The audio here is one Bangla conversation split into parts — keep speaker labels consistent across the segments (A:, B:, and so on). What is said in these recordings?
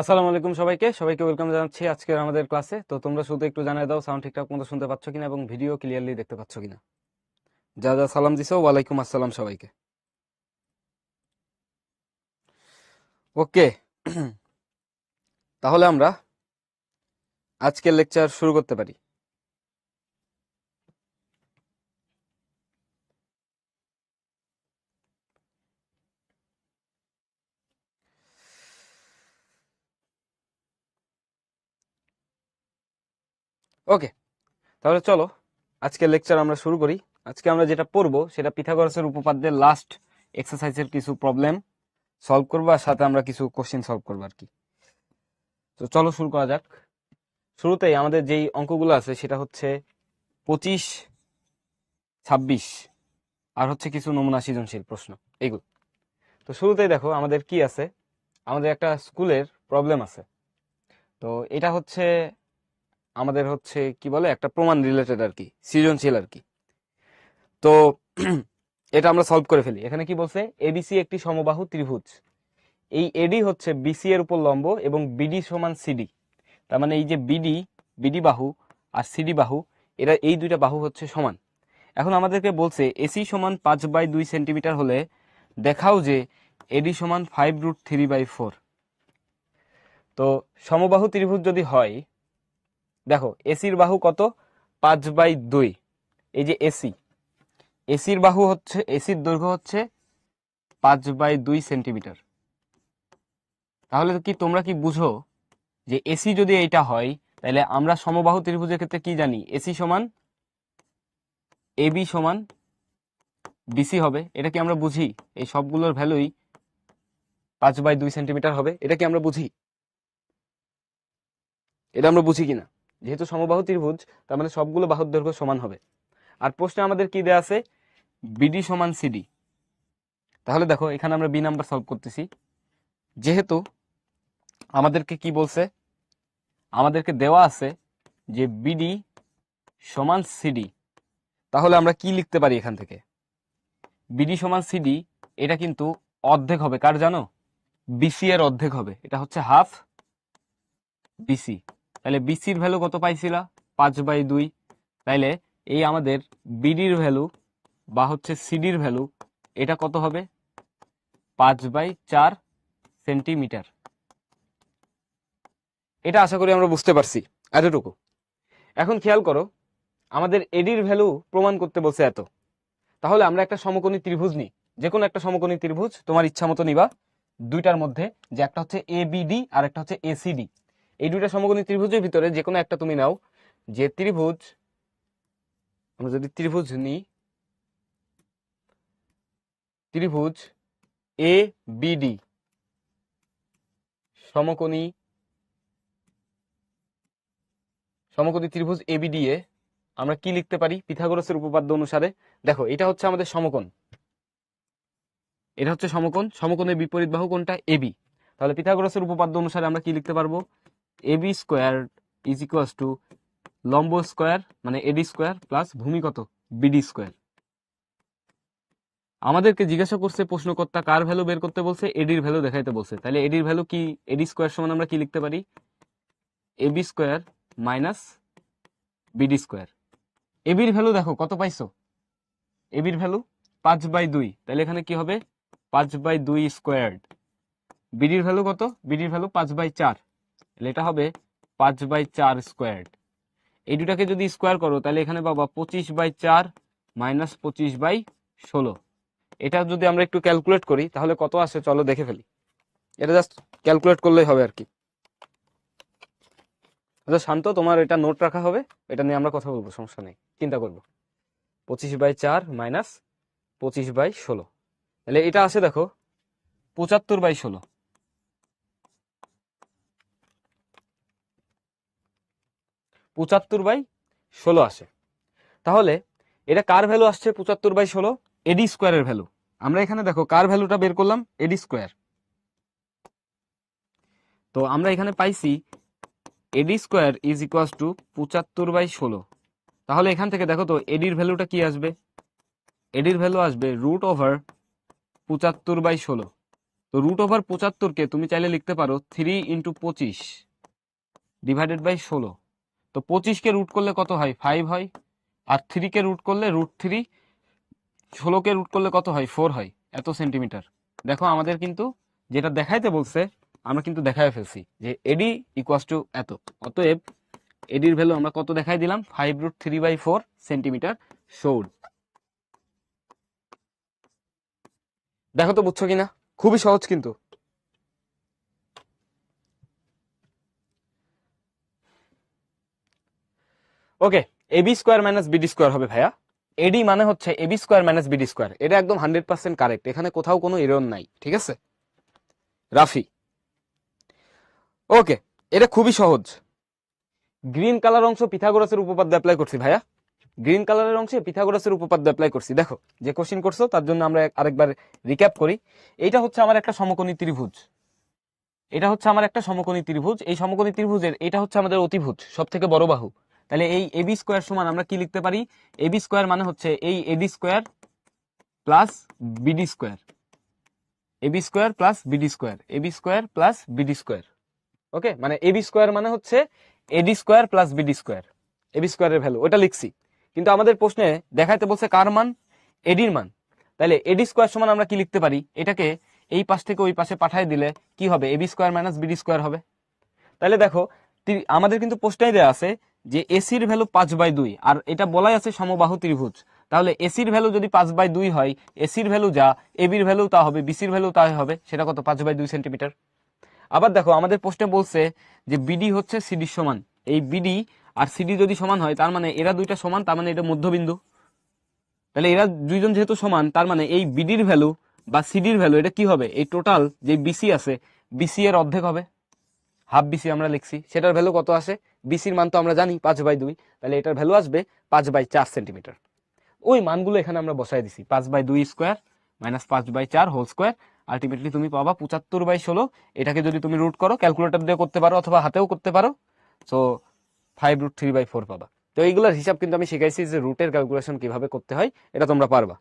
A: আসসালামু আলাইকুম সবাইকে সবাইকে ওয়েলকাম জানাচ্ছি আজকের আমাদের ক্লাসে। তো তোমরা শুধু একটু জানিয়ে দাও সাউন্ড ঠিকঠাক মতো শুনতে পাচ্ছ কিনা এবং ভিডিও ক্লিয়ারলি দেখতে পাচ্ছ কিনা। যা যা সালাম দিছো, ওয়ালাইকুম আসসালাম সবাইকে। ওকে, তাহলে আমরা আজকের লেকচার শুরু করতে পারি। ওকে, তাহলে চলো আজকের লেকচার আমরা শুরু করি। আজকে আমরা যেটা পড়বো সেটা পিথাগোরাসের উপপাদ্যের লাস্ট এক্সারসাইজের কিছু প্রবলেম সলভ করবো, আর সাথে আমরা কিছু কোশ্চেন সলভ করবো আর কি। তো চলো শুরু করা যাক। শুরুতেই আমাদের যেই অঙ্কগুলো আছে সেটা হচ্ছে 25, 26 আর হচ্ছে কিছু নমুনা সৃজনশীল প্রশ্ন, এইগুলো। তো শুরুতেই দেখো আমাদের কি আছে, আমাদের একটা স্কুলের প্রবলেম আছে। তো এটা হচ্ছে আমাদের হচ্ছে কি বলে একটা প্রমাণ রিলেটেড আর কি, সৃজনশীল আর কি। তো এটা আমরা সলভ করে ফেলি। এখানে কি বলছে, এবিসি একটি সমবাহু ত্রিভুজ, এই এডি হচ্ছে বিসি এর উপর লম্ব এবং বিডি সমান সিডি। তার মানে এই যে বিডি, বিডি বাহু আর সিডি বাহু, এরা এই দুইটা বাহু হচ্ছে সমান। এখন আমাদেরকে বলছে এসি সমান 5/2 সেন্টিমিটার হলে দেখাও যে এডি সমান 5√3/4। তো সমবাহু ত্রিভুজ যদি হয়, দেখো এসির বাহু কত, 5/2। এই যে এসি, এসির বাহু হচ্ছে, এসির দৈর্ঘ্য হচ্ছে 5/2 সেন্টিমিটার। তাহলে কি তোমরা কি বুঝো যে এসি যদি এইটা হয়, তাহলে আমরা সমবাহু ত্রিভুজের ক্ষেত্রে কি জানি, এসি সমান এবি সমান বিসি হবে। এটা কি আমরা বুঝি? এই সবগুলোর ভ্যালুই 5/2 সেন্টিমিটার হবে, এটা কি আমরা বুঝি? এটা আমরা বুঝি কিনা? যেহেতু সমবাহু ত্রিভুজ, তার মানে সবগুলো বাহুর দৈর্ঘ্য সমান হবে। আর প্রশ্নে আমাদের কি দেয়া আছে, বিডি সমান সিডি। তাহলে দেখো এখানে আমরা বি নাম্বার সলভ করতেছি। যেহেতু আমাদেরকে কি বলছে, আমাদেরকে দেওয়া আছে যে বিডি সমান সিডি, তাহলে আমরা কি লিখতে পারি এখান থেকে? বিডি সমান সিডি, এটা কিন্তু অর্ধেক হবে কার জানো? বিসি এর অর্ধেক হবে, এটা হচ্ছে হাফ বিসি। তাহলে বিসির ভ্যালু কত পাইছিলা? 5/2। তাইলে এই আমাদের বিডির ভ্যালু বা হচ্ছে সিডির ভ্যালু, এটা কত হবে? 5/4 সেন্টিমিটার। এটা আশা করি আমরা বুঝতে পারছি এতটুকু। এখন খেয়াল করো, আমাদের এডির ভ্যালু প্রমাণ করতে বলছে এত। তাহলে আমরা একটা সমকোণী ত্রিভুজ নিই, যে কোনো একটা সমকোণী ত্রিভুজ তোমার ইচ্ছা মতো নিবা দুইটার মধ্যে, যে একটা হচ্ছে এবিডি আর একটা হচ্ছে এসিডি। এই দুইটা সমকোণী ত্রিভুজের ভিতরে যে কোনো একটা তুমি নাও। যে ত্রিভুজ, আমরা যদি ত্রিভুজ নিই, ত্রিভুজ এ বিডি সমকোণী, সমকোণী ত্রিভুজ এবিডি এ আমরা কি লিখতে পারি পিথাগোরাসের উপপাদ্য অনুসারে? দেখো এটা হচ্ছে আমাদের সমকোণ, এটা হচ্ছে সমকোণ, সমকোণের বিপরীত বাহু কোনটা? এবি। তাহলে পিথাগোরাসের উপপাদ্য অনুসারে আমরা কি লিখতে পারবো? AB square is equals to লম্ব স্কোয়ার মানে এডি স্কোয়ার প্লাস ভূমি কত? BD square. আমাদেরকে জিজ্ঞাসা করছে প্রশ্নকর্তা কার ভ্যালু বের করতে বলছে? এডির ভ্যালু দেখাইতে বলছে। তাহলে এডির ভ্যালু কি? এডি স্কোয়ার সমান আমরা কি লিখতে পারি? A B square minus BD square. এবির ভ্যালু দেখো কত পাইছো? এবির ভ্যালু 5/2। তাহলে এখানে কি হবে? 5/2 স্কোয়ার্ড। বিডির ভ্যালু কত? বিডির ভ্যালু 5/4। তাহলে এটা হবে 5/4 স্কোয়ার্ড। এই দুটাকে যদি স্কোয়ার করো তাহলে এখানে পাবা 25/4 মাইনাস 25/16। এটা যদি আমরা একটু ক্যালকুলেট করি তাহলে কত আসে চলো দেখে ফেলি। এটা জাস্ট ক্যালকুলেট করলেই হবে আর কি। আচ্ছা শান্ত, তোমার এটা নোট রাখা হবে, এটা নিয়ে আমরা কথা বলবো, সমস্যা নেই, চিন্তা করবো। 25/4 মাইনাস 25/16, তাহলে এটা আসে দেখো 75/16। 75/16 আসে। তাহলে এটা কার ভ্যালু আসছে 75/16? এডি স্কোয়ারের ভ্যালু। আমরা এখানে দেখো কার ভ্যালুটা বের করলাম? এডি স্কোয়ার। তো আমরা এখানে পাইছি এডি স্কোয়ার ইজ ইকুয়ালস টু 75/16। তাহলে এখান থেকে দেখো তো এডির ভ্যালুটা কি আসবে? এডির ভ্যালু আসবে √75/16। তো √75 কে তুমি চাইলে লিখতে পারো 3 × 25 ডিভাইডেড বাই 16। তো 25 কে রুট করলে কত হয়? 5 হয়। আর 3 কে রুট করলে √3, 16 কে রুট করলে কত হয়? 4 হয়। এত সেন্টিমিটার। দেখো আমাদের কিন্তু যেটা দেখাইতে বলছে আমরা কিন্তু দেখায় ফেলছি যে এডি ইকুয়ালস টু এত। অতএব এডির ভ্যালু আমরা কত দেখাই দিলাম? 5√3/4 সেন্টিমিটার শোড। দেখো তো বুঝছো কিনা? খুবই সহজ কিন্তু। Okay, A B square minus BD square হবে ভাইয়া। এডি মানে হচ্ছে A B square minus BD square. এটা একদম 100% কারেক্ট, এখানে কোথাও কোনো এরর নাই, ঠিক আছে রাফি? ওকে, এটা খুবই সহজ। গ্রিন কালার অংশ পিথাগোরাসের উপপাদ্য অ্যাপ্লাই করছি ভাইয়া। গ্রিন কালারের অংশে পিথাগোরাসের উপপাদ্য অ্যাপ্লাই করছি। দেখো যে কোশ্চিন করছো তার জন্য আমরা আরেকবার রিক্যাপ করি। এইটা হচ্ছে আমার একটা সমকোণী ত্রিভুজ, এটা হচ্ছে আমার একটা সমকোণী ত্রিভুজ। এই সমকোণী ত্রিভুজের এটা হচ্ছে আমাদের অতিভুজ, সব থেকে বড় বাহু। তাহলে এই এবি স্কোয়ার সমান আমরা কি লিখতে পারি? এবি স্কোয়ার মানে হচ্ছে এই A D square plus B D square, A B square plus B D square, A B square plus B D square. Okay, মানে এবি স্কোয়ার মানে হচ্ছে A D square plus B D square. A B স্কোয়ারের ভ্যালু ওটা লিখছি, কিন্তু আমাদের প্রশ্নে দেখাইতে বলছে কার মান? এডির মান। তাহলে এডি স্কোয়ার সমান আমরা কি লিখতে পারি? এটাকে এই পাশ থেকে ওই পাশে পাঠিয়ে দিলে কি হবে? AB square minus BD square হবে। তাহলে দেখো আমাদের কিন্তু প্রশ্নেই দেওয়া আছে যে এসির ভ্যালু 5/2, আর এটা বলাই আছে সমবাহু ত্রিভুজ। তাহলে এসির ভ্যালু যদি 5/2 হয়, এসির ভ্যালু যা, এবির ভ্যালু তা হবে, বিসির ভ্যালু তাই হবে। সেটা কত? 5/2 সেন্টিমিটার। আবার দেখো আমাদের প্রশ্নে বলছে যে বিডি হচ্ছে সিডির সমান। এই বিডি আর সিডি যদি সমান হয় তার মানে এরা দুইটা সমান, তার মানে এটা মধ্যবিন্দু। তাহলে এরা দুইজন যেহেতু সমান তার মানে এই বিডির ভ্যালু বা সিডির ভ্যালু এটা কি হবে? এই টোটাল যে বিসি আছে বিসি এর অর্ধেক হবে, হাফ বিসি আমরা লিখছি। সেটার ভ্যালু কত আসে? বিসির মান তো আমরা জানি 5/2, তাহলে এটার ভ্যালু আসবে 5/4 সেন্টিমিটার। ওই মানগুলো এখানে আমরা বসাই দিছি, 5/2 square minus 5/4 whole square. Ultimately তুমি পাবা 75/16। এটাকে যদি তুমি রুট করো, ক্যালকুলেটর দিয়ে করতে পারো অথবা হাতেও করতে পারো, সো 5√3/4 পাবা। তো এইগুলোর হিসাব কিন্তু আমি শিখাইছি যে রুটের ক্যালকুলেশন কিভাবে করতে হয়, এটা তোমরা পারবা।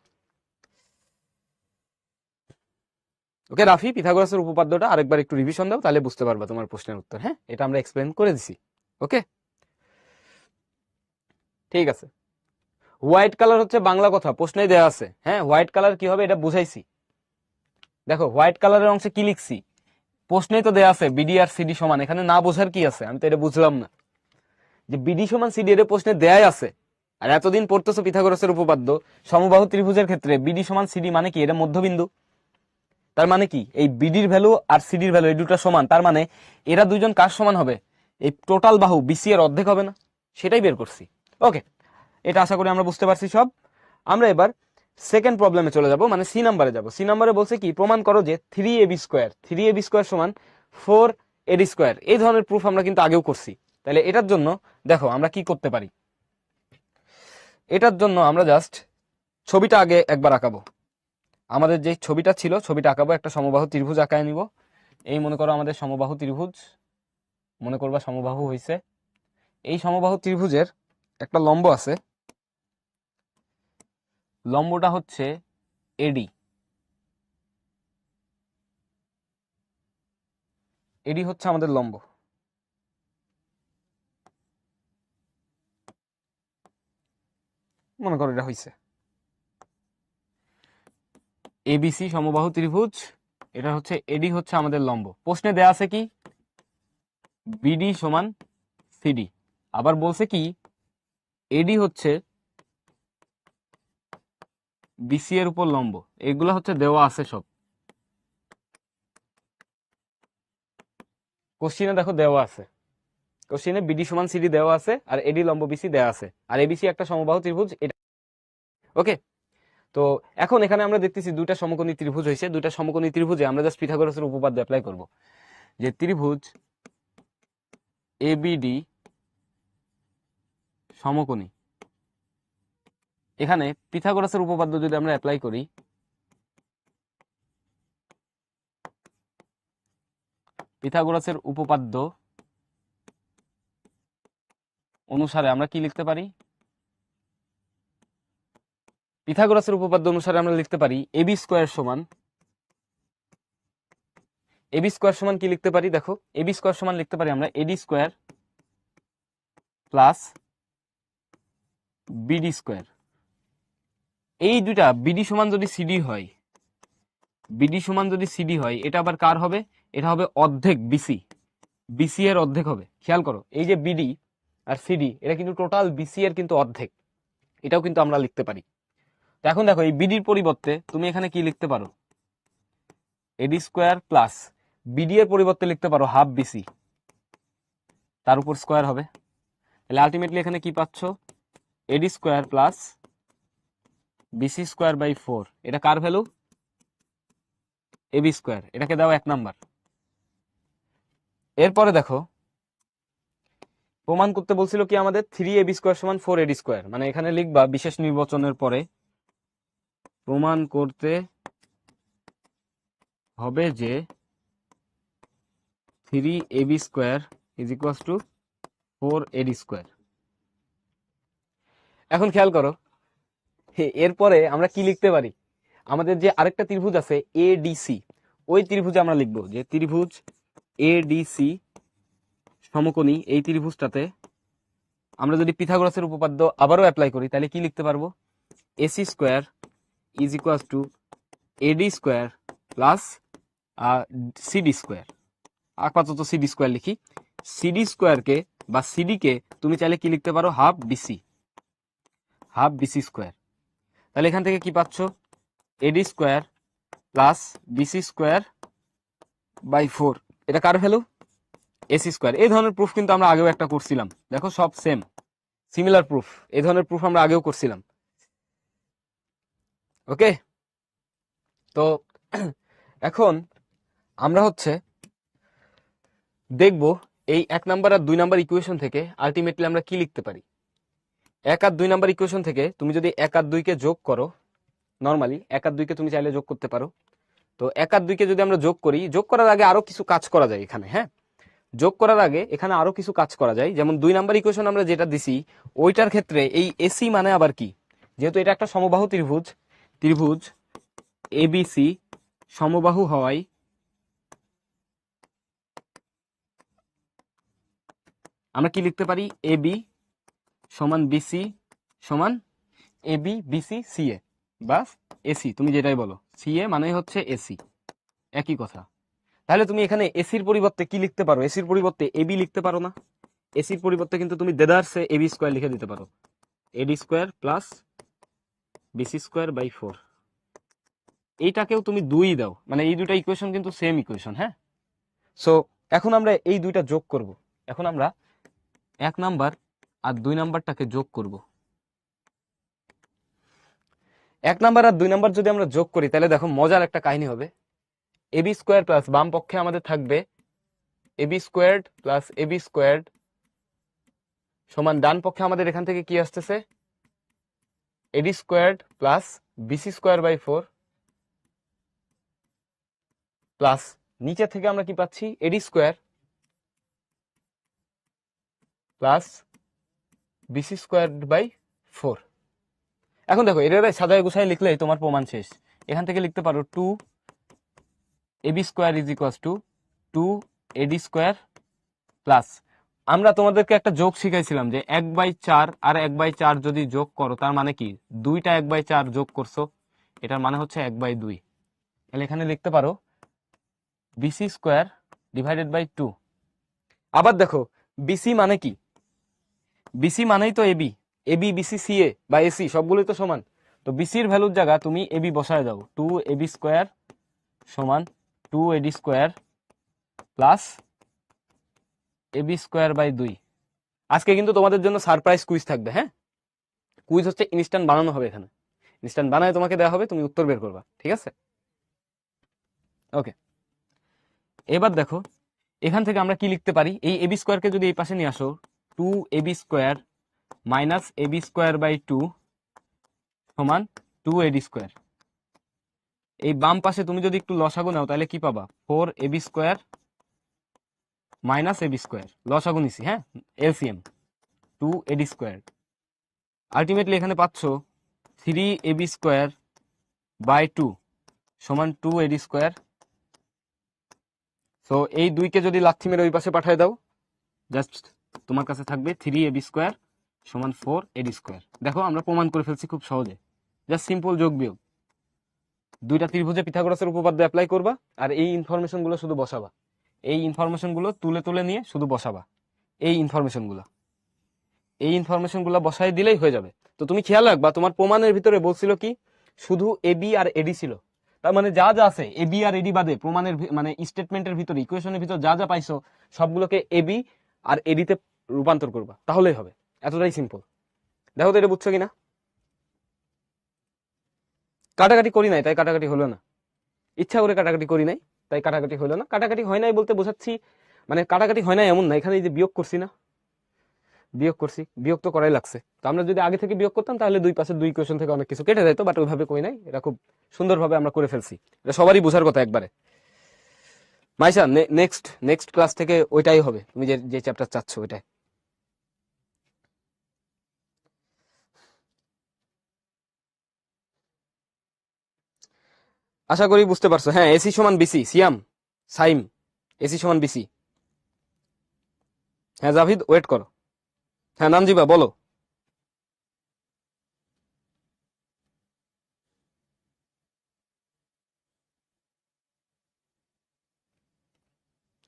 A: ওকে রাফি, পিথাগোরাসের উপপাদ্যটা আরেকবার একটু রিভিশন দাও, তাহলে বুঝতে পারবা তোমার প্রশ্নের উত্তর। হ্যাঁ, এটা আমরা এক্সপ্লেন করে দিছি। ওকে, ঠিক আছে। হোয়াইট কালার হচ্ছে বাংলা কথা, প্রশ্নেই দেওয়া আছে। হ্যাঁ, হোয়াইট কালার কি হবে এটা বুঝাইছি। দেখো হোয়াইট কালারের অংশে কি লিখছি, প্রশ্নেই তো দেওয়া আছে বিডি আর সিডি সমান। এখানে না বোঝার কি আছে? আমি তো এটা বুঝলাম না যে বিডি সমান সিডি, এর প্রশ্নে দেয়াই আছে। আর এতদিন পড়তেছো পিথাগোরাসের উপপাদ্য, সমবাহু ত্রিভুজের ক্ষেত্রে বিডি সমান সিডি মানে কি? এটা মধ্যবিন্দু। তার মানে কি এই বিডির ভ্যালু আর সিডির ভ্যালু এই দুটো সমান, তার মানে এরা দুইজন কার সমান হবে? এই টোটাল বাহু বিসি এর অর্ধেক হবে না? সেটাই বের করছি। ওকে, এটা আশা করি আমরা বুঝতে পারছি সব। আমরা এবার সেকেন্ড প্রবলেমে চলে যাব, মানে সি নাম্বারে যাব। সি নাম্বারে বলছে কি, প্রমাণ করো যে 3ab² সমান 4ad²। এই ধরনের প্রুফ আমরা কিন্তু আগেও করছি। তাহলে এটার জন্য দেখো আমরা কি করতে পারি। এটার জন্য আমরা জাস্ট ছবিটা আগে একবার আঁকাবো। আমাদের যে ছবিটা ছিল ছবিটা আঁকাবো, একটা সমবাহু ত্রিভুজ আঁকায় নিব। এই মনে করো আমাদের সমবাহু ত্রিভুজ, মনে করবা সমবাহু হইছে। এই সমবাহু ত্রিভুজের একটা লম্ব আছে, লম্বটা হচ্ছে এডি। এডি হচ্ছে আমাদের লম্ব। মনে করো এটা হইছে এবিসি সমবাহু ত্রিভুজ, এটা হচ্ছে এডি হচ্ছে আমাদের লম্ব। প্রশ্নে দেয়া আছে কি বিডি সমান সিডি, আবার বলছে কি এডি হচ্ছে বিসি এর উপর লম্ব। এগুলো হচ্ছে দেওয়া আছে সব কোশ্চিনে, দেখো দেওয়া আছে কোশ্চিনে বিডি সমান সিডি দেওয়া আছে, আর এডি লম্ব বিসি দেওয়া আছে, আর এবিসি একটা সমবাহু ত্রিভুজ এটা। ওকে, তো এখন এখানে আমরা দেখতেছি দুইটা সমকোণী ত্রিভুজ হয়েছে। দুইটা সমকোণী ত্রিভুজে আমরা জাস্ট পিথাগোরাসের উপপাদ্য অ্যাপ্লাই করব, যে ত্রিভুজ এবিডি সমকোণী। এখানে পিথাগোরাসের উপপাদ্য যদি আমরা অ্যাপ্লাই করি, পিথাগোরাসের উপপাদ্য অনুসারে আমরা কি লিখতে পারি? পিথাগোরাসের উপপাদ্য অনুসারে আমরা লিখতে পারি এবি স্কোয়ার সমান এবি স্কোয়ার সমান কি লিখতে পারি? দেখো এবি স্কোয়ার সমান লিখতে পারি আমরা এডি স্কোয়ার প্লাস বিডি স্কোয়ার। এই দুইটা বিডি সমান যদি সিডি হয়, বিডি সমান যদি সিডি হয়, এটা আবার কার হবে? এটা হবে অর্ধেক বিসি, বিসি এর অর্ধেক হবে। খেয়াল করো এই যে বিডি আর সিডি এটা কিন্তু টোটাল বিসি এর কিন্তু অর্ধেক, এটাও কিন্তু আমরা লিখতে পারি। তো এখন দেখো এই বিডির পরিবর্তে তুমি এখানে কি লিখতে পারো? এডি স্কোয়ার প্লাস বিডি এর পরিবর্তে লিখতে পারো হাফ বিসি, তার উপর স্কোয়ার হবে। তাহলে আলটিমেটলি এখানে কি পাচ্ছ? AD square plus BC square by 4। এটা কার ভ্যালু? AB square. এটাকে দাও 1 নাম্বার। এরপরে দেখো প্রমাণ করতে বলছিল কি আমাদের 3ab স্কোয়ার সমান 4ad স্কোয়ার, মানে এখানে লিখবা বিশেষ নির্বাচনের পরে প্রমাণ করতে হবে যে 3ab square is equals two 4ad square. এখন খেয়াল করো এরপরে আমরা কি লিখতে পারি? আমাদের যে আরেকটা ত্রিভুজ আছে এডিসি, ওই ত্রিভুজে আমরা লিখবো যে ত্রিভুজ এডিসি সমকোণী এই ত্রিভুজটাতে আমরা যদি পিথাগোরাসের উপপাদ্য আবারও অ্যাপ্লাই করি তাহলে কি লিখতে পারবো? AC square is equals to AD square plus CD square. আপাতত সিডি স্কোয়ার লিখি। সিডি স্কোয়ারকে বা সিডিকে তুমি চাইলে কি লিখতে পারো? Half BC, half BC square. তাহলে এখান থেকে কি পাচ্ছ? AD square plus BC square by 4। এটা কার ভ্যালু? AC square. এই ধরনের প্রুফ কিন্তু আমরা আগেও একটা করছিলাম, দেখো সব সেম সিমিলার প্রুফ। এই ধরনের প্রুফ আমরা আগেও করছিলাম। ওকে, তো এখন আমরা হচ্ছে দেখব এই 1 নাম্বার আর 2 নাম্বার ইকুয়েশন থেকে আলটিমেটলি আমরা কি লিখতে পারি। 1 আর 2 নাম্বার ইকুয়েশন থেকে তুমি যদি 1 আর 2 কে যোগ করো, নর্মালি 1 আর 2 কে তুমি চাইলে যোগ করতে পারো। তো 1 আর 2 কে যদি আমরা যোগ করি, যোগ করার আগে আরো কিছু কাজ করা যায় এখানে। হ্যাঁ, যোগ করার আগে এখানে আরো কিছু কাজ করা যায়। যেমন 2 নাম্বার ইকুয়েশন আমরা যেটা দিছি ওইটার ক্ষেত্রে এই এসি মানে আবার কি? যেহেতু এটা একটা সমবাহু ত্রিভুজ, ত্রিভুজ এবিসি সমবাহু হওয়ায় আমরা কি লিখতে পারি? এবি সমান বিসি সমান এবি বিসি সিএ বা এসি, তুমি যেটাই বলো। সিএ মানে হচ্ছে এসি, একই কথা। তাহলে তুমি এখানে এসির পরিবর্তে কি লিখতে পারো? এসির পরিবর্তে এবি লিখতে পারো না? এসির পরিবর্তে কিন্তু তুমি দেদারসে এবি স্কোয়ার লিখে দিতে পারো, AD square plus BC square by 4। এইটাকেও তুমি 2 দাও, মানে এই দুটা ইকুয়েশন কিন্তু সেম ইকুয়েশন। হ্যাঁ, সো এখন আমরা এই দুইটা যোগ করব। এখন আমরা 1 নাম্বার আর 2 নাম্বারটাকে যোগ করব। 1 নাম্বার আর 2 নাম্বার যদি আমরা যোগ করি তাহলে দেখো মজার একটা কাহিনী হবে। এবি স্কোয়ার প্লাস বাম পক্ষে আমাদের থাকবে A B squared plus A B squared সমান ডান পক্ষে আমাদের এখান থেকে কি আসতেছে? A D squared plus BC square by 4 plus নিচে থেকে আমরা কি পাচ্ছি? A D square plus BC square by 4। এখন দেখো এটা সাজায় গুছায় লিখলেই তোমার প্রমাণ শেষ। এখান থেকে লিখতে পারো 2 AB square is equals to 2 AD square plus, আমরা তোমাদেরকে একটা যোগ শিখাইছিলাম যে 1/4 আর 1/4 যদি যোগ করো তার মানে কি? দুইটা 1/4 যোগ করছো, এটার মানে হচ্ছে 1/2। তাহলে এখানে লিখতে পারো বিসি স্কোয়ার ডিভাইডেড বাই 2। আবার দেখো বিসি মানে কি? বিসি মানেই তো এবি, এবি বিসি সিএ বা এসি সবগুলোই তো সমান। তো বিসির ভ্যালুর জায়গা তুমি এবি বসায় দাও, 2 এবি স্কোয়ার সমান 2 AD square plus AB square by 2। আজকে কিন্তু তোমাদের জন্য সারপ্রাইজ কুইজ থাকবে। হ্যাঁ, কুইজ হচ্ছে ইনস্ট্যান্ট বানানো হবে। এখানে ইনস্ট্যান্ট বানায় তোমাকে দেওয়া হবে, তুমি উত্তর বের করবা। ঠিক আছে, ওকে। এবার দেখো এখান থেকে আমরা কি লিখতে পারি? এই এবি স্কোয়ারকে যদি এই পাশে নিয়ে আসো, 2 AB square minus AB square by 2 সমান 2 এডি স্কোয়ার। এই বাম পাশে তুমি যদি একটু লসাগু নাও তাহলে কি পাবা? 4 AB square minus AB square, লসাগু নিছি। হ্যাঁ, এলসিএম 2 এডি স্কোয়ার। আলটিমেটলি এখানে পাচ্ছ 3 এবি স্কোয়ার বাই 2 সমান 2 এডি স্কোয়ার সো এই 2 কে যদি লাথি মেরে ওই পাশে পাঠিয়ে দাও, জাস্ট তোমার কাছে থাকবে 3ab² সমান 4ad²। দেখো আমরা প্রমাণ করে ফেলছি খুব সহজে, জাস্ট সিম্পল যোগ বিয়োগ। 2টা ত্রিভুজে পিথাগোরাসের উপপাদ্য অ্যাপ্লাই করবা, আর এই ইনফরমেশন গুলো শুধু বসাবা, এই ইনফরমেশন গুলো তুলে তুলে নিয়ে শুধু বসাবা, এই ইনফরমেশন গুলো বসাই দিলেই হয়ে যাবে। তো তুমি খেয়াল রাখবা, তোমার প্রমাণের ভিতরে বলছিল কি শুধু এবি আর এডি ছিল, তার মানে যা যা আছে এবি আর এডি বাদে প্রমাণের মানে স্টেটমেন্টের ভিতরে ইকুয়েশনের ভিতর যা যা পাইছো সবগুলোকে এবি আর এডিতে রূপান্তর করবা, তাহলেই হবে। এতটাই সিম্পল। দেখো তো এটা বুঝছো কিনা? কাটাকাটি করি নাই তাই কাটাকাটি হলো না, ইচ্ছা করে কাটাকাটি করি নাই তাই কাটাকাটি হলো না। কাটাকাটি হয় নাই বলতে বোঝাচ্ছি, মানে কাটাকাটি হয় নাই এমন না, এখানে এই যে বিয়োগ করছি না, বিয়োগ তো করাই লাগছে। তো আমরা যদি আগে থেকে বিয়োগ করতাম তাহলে দুই পাশে 2 ইকুয়েশন থেকে অনেক কিছু কেটে যেত, বাট ওইভাবে কই নাই, এটা খুব সুন্দরভাবে আমরা করে ফেলছি। এটা সবারই বোঝার কথা একবারে। মাইশা, নেক্সট ক্লাস থেকে ওইটাই হবে, তুমি যে যে চ্যাপ্টার চাচ্ছ ওইটাই। আশা করি বুঝতে পারছো। হ্যাঁ, এসি সমান বিসি, সাইম, এসি সমান বিসি। হ্যাঁ জাভিদ, ওয়েট করো। হ্যাঁ নামজিবা বলো।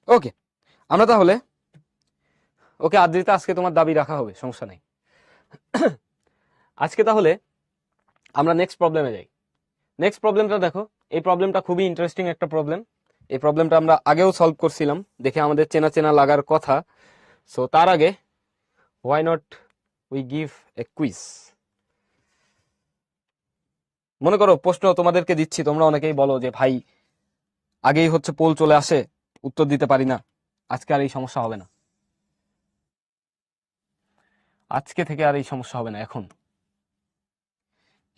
A: ওকে, আমরা তাহলে ওকে আদ্রিতা, আজকে তোমার দাবি রাখা হবে, সমস্যা নাই। আজকে তাহলে আমরা নেক্সট প্রবলেমে যাই। নেক্সট প্রবলেমটা দেখো, এই প্রবলেমটা খুবই ইন্টারেস্টিং একটা প্রবলেম। এই প্রবলেমটা আমরা আগেও সলভ করছিলাম, দেখে আমাদের চেনা চেনা লাগার কথা। সো তার আগে why not we give a quiz. মনে করো প্রশ্ন তোমাদেরকে দিচ্ছি, তোমরা অনেকেই বলো যে ভাই আগেই হচ্ছে পোল চলে আসে, উত্তর দিতে পারি না। আজকে আর এই সমস্যা হবে না, আজকে থেকে আর এই সমস্যা হবে না। এখন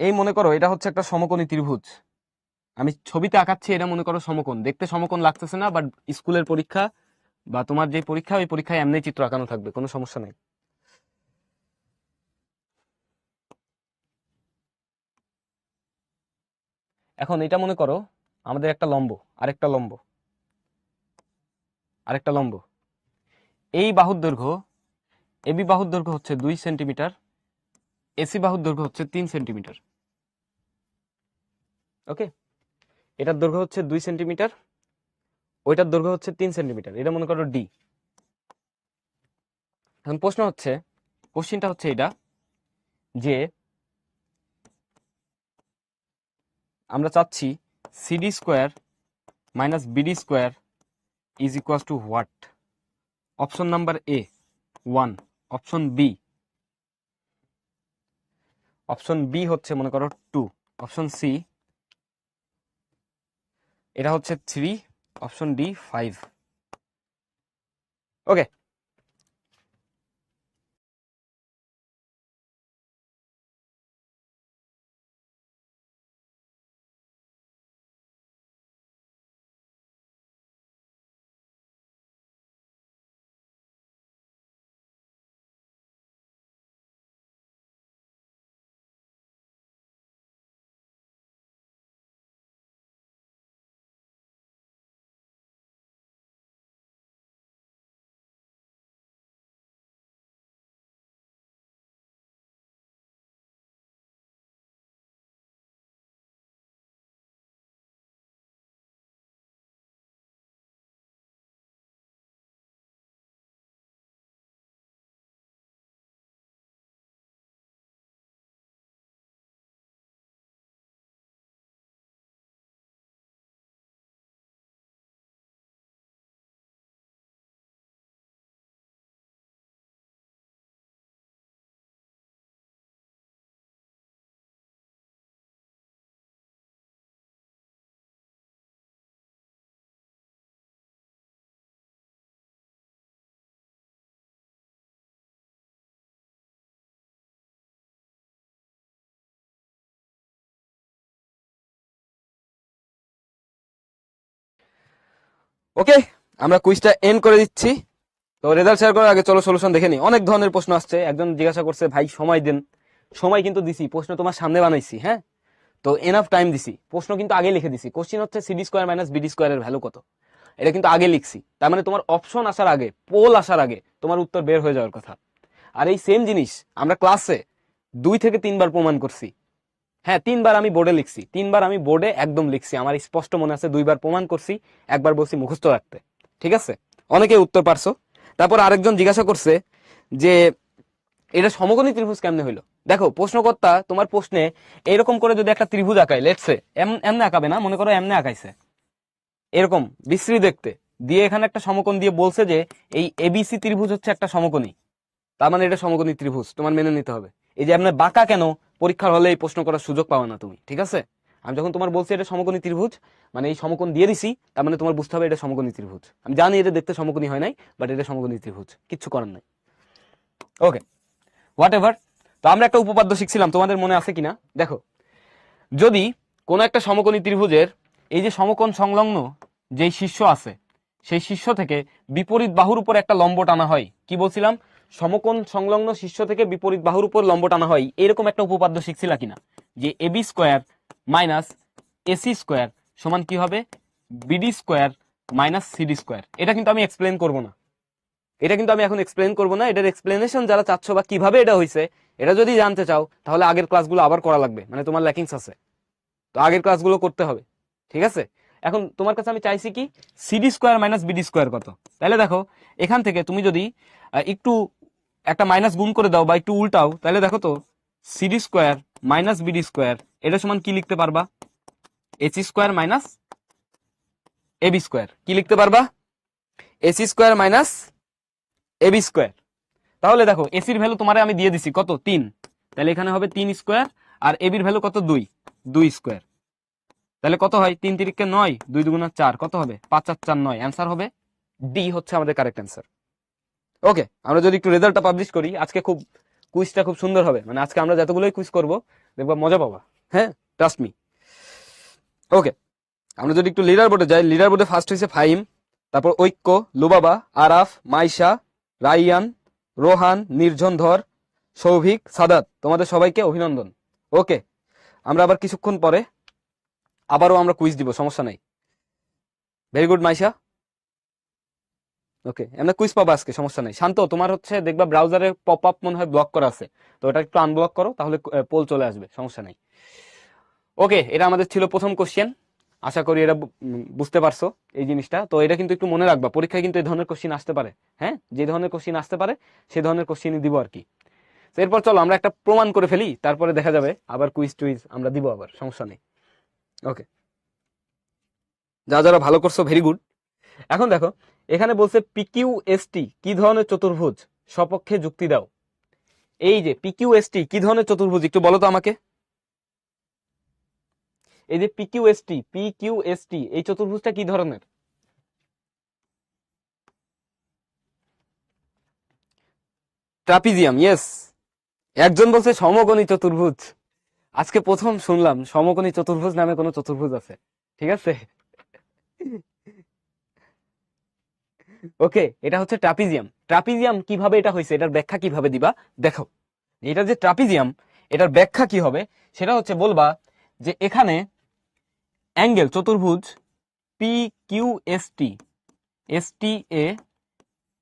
A: এই মনে করো এটা হচ্ছে একটা সমকোণী ত্রিভুজ, আমি ছবিতে আঁকাচ্ছি, এটা মনে করো সমকোণ, দেখতে সমকোণ লাগতেছে না, বাট স্কুলের পরীক্ষা বা তোমার যে পরীক্ষা, ওই পরীক্ষায় এমনি চিত্র আঁকানো থাকবে, কোনো সমস্যা নেই। এখন এটা মনে করো আমাদের একটা লম্ব, আরেকটা লম্ব, আরেকটা লম্ব। এই বাহুর দৈর্ঘ্য, এবি বাহুর দৈর্ঘ্য হচ্ছে 2 সেন্টিমিটার, এসি বাহুর দৈর্ঘ্য হচ্ছে 3 সেন্টিমিটার। ওকে, এটার দৈর্ঘ্য হচ্ছে 2 সেন্টিমিটার, ওইটার দৈর্ঘ্য হচ্ছে 3 সেন্টিমিটার। এটা মনে করো ডি। এখন কোশ্চিনটা হচ্ছে এটা যে আমরা চাচ্ছি CD square minus BD square is equal to what? Option number A 1, option B হচ্ছে মনে করো 2, অপশন সি এটা হচ্ছে 3, অপশন ডি 5। ওকে, ওকে, আমরা কুইজটা এন্ড করে দিচ্ছি। তো রেজাল্ট শেয়ার করার আগে চলো সলিউশন দেখে নি। অনেক ধরনের প্রশ্ন আসছে, একজন জিজ্ঞাসা করছে ভাই সময় দেন। সময় কিন্তু দিছি, প্রশ্ন তোমার সামনে বানাইছি, হ্যাঁ, তো এনাফ টাইম দিছি, প্রশ্ন কিন্তু আগে লিখে দিছি। কোশ্চিন হচ্ছে সিডি স্কোয়ার মাইনাস বিডি স্কোয়ারের ভ্যালু কত। এটা কিন্তু আগে লিখছি, তার মানে তোমার অপশন আসার আগে, পোল আসার আগে তোমার উত্তর বের হয়ে যাওয়ার কথা। আর এই সেম জিনিস আমরা ক্লাসে 2 থেকে 3 বার প্রমাণ করছি। হ্যাঁ, 3 বার আমি বোর্ডে লিখছি, 3 বার আমি বোর্ডে একদম লিখছি, আমার স্পষ্ট মনে আছে। 2 বার প্রমাণ করছি, একবার বলছি মুখস্থ রাখতে। ঠিক আছে, অনেকে উত্তর পারছো। তারপর আরেকজন জিজ্ঞাসা করছে যে এটা সমকোণী ত্রিভুজ কেমনে হইলো। দেখো, প্রশ্নকর্তা তোমার প্রশ্নে এরকম করে যদি একটা ত্রিভুজ আঁকায়, লেটসে এমনে আঁকাবে না, মনে করো এমনে আঁকাইছে, এরকম বিশ্রী দেখতে, দিয়ে এখানে একটা সমকোণ দিয়ে বলছে যে এই এবিসি ত্রিভুজ হচ্ছে একটা সমকোণী, তার মানে এটা সমকোণী ত্রিভুজ, তোমার মেনে নিতে হবে। এই যে আপনার বাঁকা কেন, পরীক্ষার হলে এই প্রশ্ন করার সুযোগ পাওয়া না তুমি। ঠিক আছে, আমি যখন তোমার বলছি এটা সমকোণী ত্রিভুজ, মানে এই সমকোণ দিয়ে দিছি, তার মানে তোমার বুঝতে হবে এটা সমকোণী ত্রিভুজ। আমি জানি এটা দেখতে সমকোণী হয় নাই, বাট এটা সমকোণী ত্রিভুজ, কিচ্ছু করার নাই। ওকে, হোয়াট এভার। তো আমরা একটা উপপাদ্য শিখছিলাম, তোমাদের মনে আছে কিনা দেখো। যদি কোন একটা সমকোণী ত্রিভুজের এই যে সমকোণ সংলগ্ন যেই শীর্ষ আছে, সেই শীর্ষ থেকে বিপরীত বাহুর উপর একটা লম্ব টানা হয়, কি বলছিলাম, সমকোণ সংলগ্ন শীর্ষ থেকে বিপরীত বাহুর উপর লম্ব টানা হয়, এরকম একটা উপপাদ্য শিখছিলা কিনা, যে AB square minus AC square সমান কি হবে, BD square minus CD square. এটা কিন্তু আমি এক্সপ্লেন করব না, এটা কিন্তু আমি এখন এক্সপ্লেন করব না। এটার এক্সপ্লেনেশন যারা চাচ্ছ বা কিভাবে এটা হয়েছে এটা যদি জানতে চাও, তাহলে আগের ক্লাসগুলো আবার করা লাগবে, মানে তোমার ল্যাকিংস আছে, তো আগের ক্লাসগুলো করতে হবে। ঠিক আছে, এখন তোমার কাছে আমি চাইছি কি, CD square minus BD square কত। তাহলে দেখো, এখান থেকে তুমি যদি একটু একটা মাইনাস গুণ করে দাও বা একটু উল্টাও, তাহলে দেখো তো CD square minus BD square এটা সমান কি লিখতে পারবা, AC square minus AB square. কি লিখতে পারবা, AC square minus AB square. তাহলে দেখো, এসির ভ্যালু তোমারে আমি দিয়ে দিছি কত, 3, তাহলে এখানে হবে 3 স্কোয়ার, আর এবির ভ্যালু কত, 2, 2 স্কোয়ার। তাহলে কত হয়, 3 তিরিকে 9, 2 দুগুণা 4, কত হবে, 5 আর 4 9। অ্যান্সার হবে ডি, হচ্ছে আমাদের কারেক্ট অ্যান্সার। ওকে, আমরা যদি একটু রেজাল্টটা পাবলিশ করি, আজকে খুব কুইজটা খুব সুন্দর হবে, মানে আজকে আমরা যতগুলোই কুইজ করব দেখবা মজা পাবা, হ্যাঁ, ট্রাস্ট মি। ওকে, আমরা যদি একটু লিডার বোর্ডে যাই, লিডার বোর্ডে ফার্স্ট হয়েছে ফাহিম, তারপর ঐক্য, লুবাবা, আরাফ, মাইশা, রাইয়ান, রোহান, নির্জন ধর, সৌভিক, সাদাত, তোমাদের সবাইকে অভিনন্দন। ওকে, আমরা আবার কিছুক্ষণ পরে আবারও আমরা কুইজ দিব, সমস্যা নাই। Very good Maisha. ওকে, আমরা কুইজ পাবো আজকে, সমস্যা নাই। শান্ত, তোমার হচ্ছে দেখবা ব্রাউজারে পপ আপ মনে হয় ব্লক করা আছে, তো ওটা একটু আনব্লক করো, তাহলে পোল চলে আসবে, সমস্যা নাই। ওকে, এটা আমাদের ছিল প্রথম কোশ্চেন। আশা করি এটা বুঝতে পারছো এই জিনিসটা। তো এটা কিন্তু একটু মনে রাখবা, পরীক্ষায় কিন্তু এই ধরনের কোশ্চেন আসতে পারে। হ্যাঁ, যে ধরনের কোশ্চেন আসতে পারে সেই ধরনের কোশ্চেনই দিব আর কি। এরপর চলো আমরা একটা প্রমাণ করে ফেলি, তারপরে দেখা যাবে আবার কুইজ টুইজ আমরা দিব আবার, সমস্যা নেই। ওকে, যারা ভালো করছো ভেরি গুড। এখন দেখো, এখানে বলছে পিকিউ এসটি কি ধরনের চতুর্ভুজ, সপক্ষে যুক্তি দাও। এই যে পিকিউ এসটি কি ধরনের চতুর্ভুজ, একটু বলো তো আমাকে। এই যে পিকিউ এসটি এই চতুর্ভুজটা কি ধরনের? Trapezium, yes. একজন বলছে সমকোণী চতুর্ভুজ। আজকে প্রথম শুনলাম সমকোণী চতুর্ভুজ নামে কোনো চতুর্ভুজ আছে। ঠিক আছে, ওকে, এটা হচ্ছে ট্রাপিজিয়াম। ট্রাপিজিয়াম কিভাবে এটা হয়েছে, এটার ব্যাখ্যা কিভাবে দিবা দেখো। এটা যে ট্রাপিজিয়াম, এটার ব্যাখ্যা কি হবে সেটা হচ্ছে বলবা যে এখানে অ্যাঙ্গেল চতুর্ভুজ P Q S T, S T এ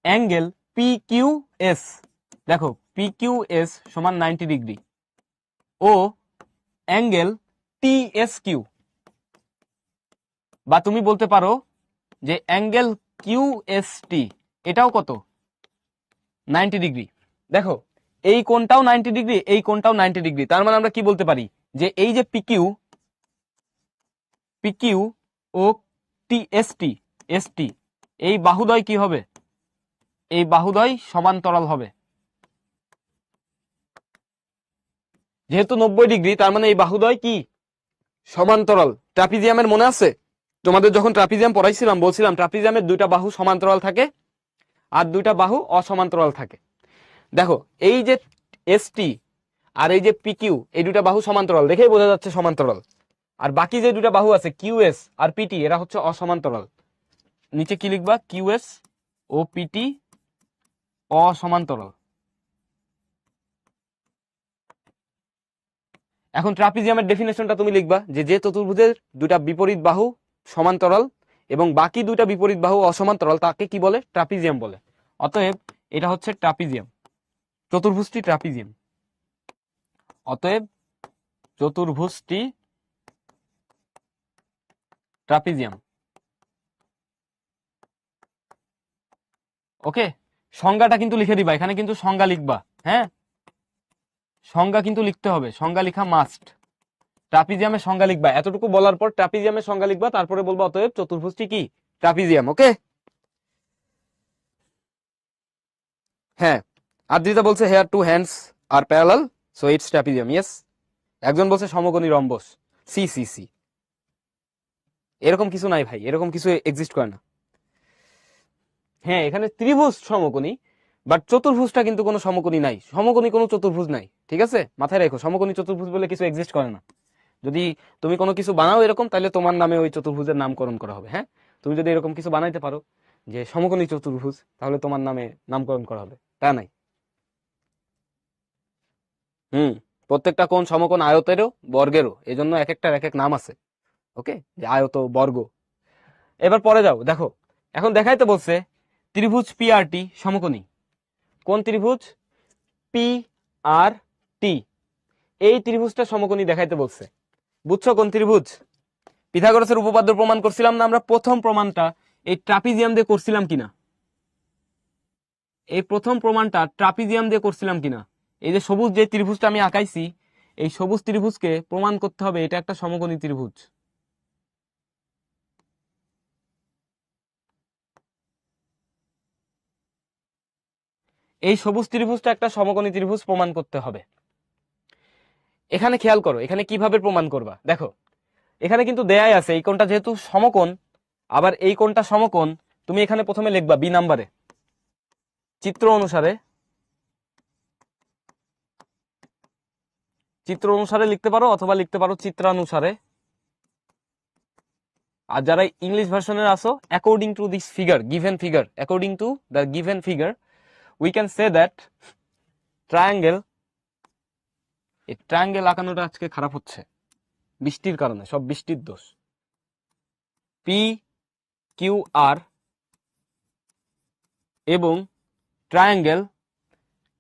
A: অ্যাঙ্গেল পি কিউ এস, দেখো পি কিউ এস সমান 90 ডিগ্রি, ও অ্যাঙ্গেল টি এস কিউ, বা তুমি বলতে পারো যে অ্যাঙ্গেল কিউ এস টি এটাও কত, 90 ডিগ্রি। দেখো, এই কোণটাও 90 ডিগ্রি, এই কোণটাও 90 ডিগ্রি, তার মানে আমরা কি বলতে পারি যে এই যে পিকিউ, পিকিউ ও T S T, S T, এই বাহুদ্বয় কি হবে, এই বাহুদ্বয় সমান্তরাল হবে। যেহেতু 90 ডিগ্রি, তার মানে এই বাহুদ্বয় কি সমান্তরাল। ট্রাপিজিয়ামের মনে আছে, তোমাদের যখন ট্রাপিজিয়াম পড়াইছিলাম বলছিলাম ট্রাপিজিয়ামের 2টা বাহু সমান্তরাল থাকে আর 2টা বাহু অসমান্তরাল থাকে। দেখো, এই যে এসটি আর এই যে পিকিউ, এই 2টা বাহু সমান্তরাল, দেখেই বোঝা যাচ্ছে সমান্তরাল। আর বাকি যে 2টা বাহু আছে কিউএস আর পিটি, এরা হচ্ছে অসমান্তরাল। নিচে কি লিখবা, কিউএস ও পিটি অসমান্তরাল। এখন ট্রাপিজিয়ামের ডেফিনেশনটা তুমি লিখবা যে যে চতুর্ভুজের 2টা বিপরীত বাহু সমান্তরাল এবং বাকি দুইটা বিপরীত বাহু অসমান্তরাল, তাকে কি বলে? ট্রাপিজিয়াম বলে। অতএব এটা হচ্ছে ট্রাপিজিয়াম, চতুর্ভুজটি ট্রাপিজিয়াম। অতএব চতুর্ভুজটি ট্রাপিজিয়াম। ওকে, সংজ্ঞাটা কিন্তু লিখে দিবা, এখানে কিন্তু সংজ্ঞা লিখবা। হ্যাঁ, সংজ্ঞা কিন্তু লিখতে হবে, সংজ্ঞা লিখা মাস্ট। ট্রাপিজিয়ামের সংজ্ঞা লিখবা, এতটুকু বলার পর ট্রাপিজিয়ামের সংজ্ঞা লিখবা, তারপরে বলবা অতএব চতুর্ভুজটি কি? ট্রাপিজিয়াম। ওকে, হ্যাঁ। আদ্রিতা বলছে hair two hands are parallel, so it's trapezium. Yes. একজন বলছে সমকোণী রম্বস। সি সি সি, এরকম কিছু নাই ভাই, এরকম কিছু এক্সিস্ট করে না। হ্যাঁ, এখানে ত্রিভুজ সমকোণী, বাট চতুর্ভুজটা কিন্তু কোনো সমকোণী নাই, সমকোণী কোনো চতুর্ভুজ নাই। ঠিক আছে, মাথায় রাখো, সমকোণী চতুর্ভুজ বলে কিছু এক্সিস্ট করে না। যদি তুমি কোনো কিছু বানাও এরকম, তাহলে তোমার নামে ওই চতুর্ভুজের নামকরণ করা হবে। হ্যাঁ, তুমি যদি এরকম কিছু বানাইতে পারো যে সমকোণী চতুর্ভুজ, তাহলে তোমার নামে নামকরণ করা হবে, তা নাই। হুম, প্রত্যেকটা কোণ সমকোণ আয়তেরও বর্গেরও, এজন্য এক একটার এক এক নাম আছে। ওকে, যে আয়ত, বর্গ। এবার পরে যাও, দেখো এখন দেখাইতে বলছে ত্রিভুজ পি আর টি সমকোণী। কোন ত্রিভুজ? পি আর টি, এই ত্রিভুজটা সমকোণী দেখাইতে বলছে। বুঝছো কোন ত্রিভুজ? পিথাগোরাসের উপপাদ্য প্রমাণ করছিলাম না আমরা? প্রথম প্রমাণটা এই ট্রাপিজিয়াম দিয়ে করছিলাম কিনা? এই প্রথম প্রমাণটা ট্রাপিজিয়াম দিয়ে করছিলাম কিনা? এই যে সবুজ যে ত্রিভুজটা আমি আঁকাইছি, এই সবুজ ত্রিভুজকে প্রমাণ করতে হবে এটা একটা সমকোণী ত্রিভুজ। এই সবুজ ত্রিভুজটা একটা সমকোণী ত্রিভুজ প্রমাণ করতে হবে। এখানে খেয়াল করো, এখানে কিভাবে প্রমাণ করবা। দেখো এখানে কিন্তু দেয়াই আছে এই কোণটা যেহেতু সমকোণ, আবার এই কোণটা সমকোণ, তুমি এখানে প্রথমে লিখবা বি নাম্বারে চিত্র অনুসারে, চিত্র অনুসারে লিখতে পারো অথবা লিখতে পারো চিত্রানুসারে। আর যারা ইংলিশ ভার্সনের আসো, according to this figure, given figure, according to the given figure we can say that triangle, এই ট্রায়াঙ্গেল আঁকানোটা আজকে খারাপ হচ্ছে বৃষ্টির কারণে, সব বৃষ্টির দোষ। পি কিউ আর এবং ট্রায়াঙ্গেল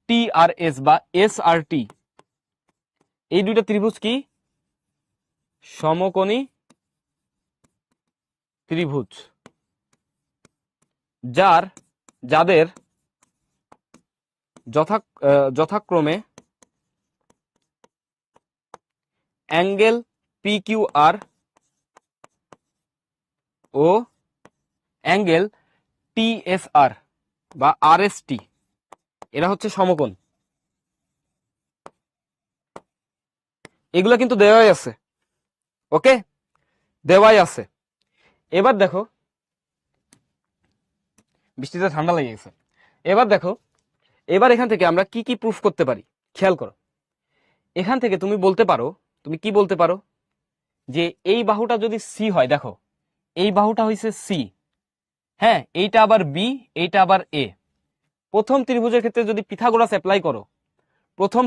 A: টি আর এস বা এস আর টি, এই দুইটা ত্রিভুজ কি? সমকোণী ত্রিভুজ, যাদের যথাক্রমে অ্যাঙ্গেল পি কিউ আর ও অ্যাঙ্গেল টি এস আর বা আর এস টি, এরা হচ্ছে সমকোণ। এগুলো কিন্তু দেওয়াই আছে। ওকে, দেওয়াই আছে। এবার দেখো, বৃষ্টিতে ঠান্ডা লেগে গেছে। এবার দেখো, এবার এখান থেকে আমরা কি কি প্রুফ করতে পারি খেয়াল করো। এখান থেকে তুমি বলতে পারো, তুমি কি বলতে পারো যে এই বাহুটা যদি সি হয়, দেখো এই বাহুটা হইছে সি, হ্যাঁ এইটা আবার বি, এইটা আবার এ। প্রথম ত্রিভুজের ক্ষেত্রে যদি পিথাগোরাস অ্যাপ্লাই করো, প্রথম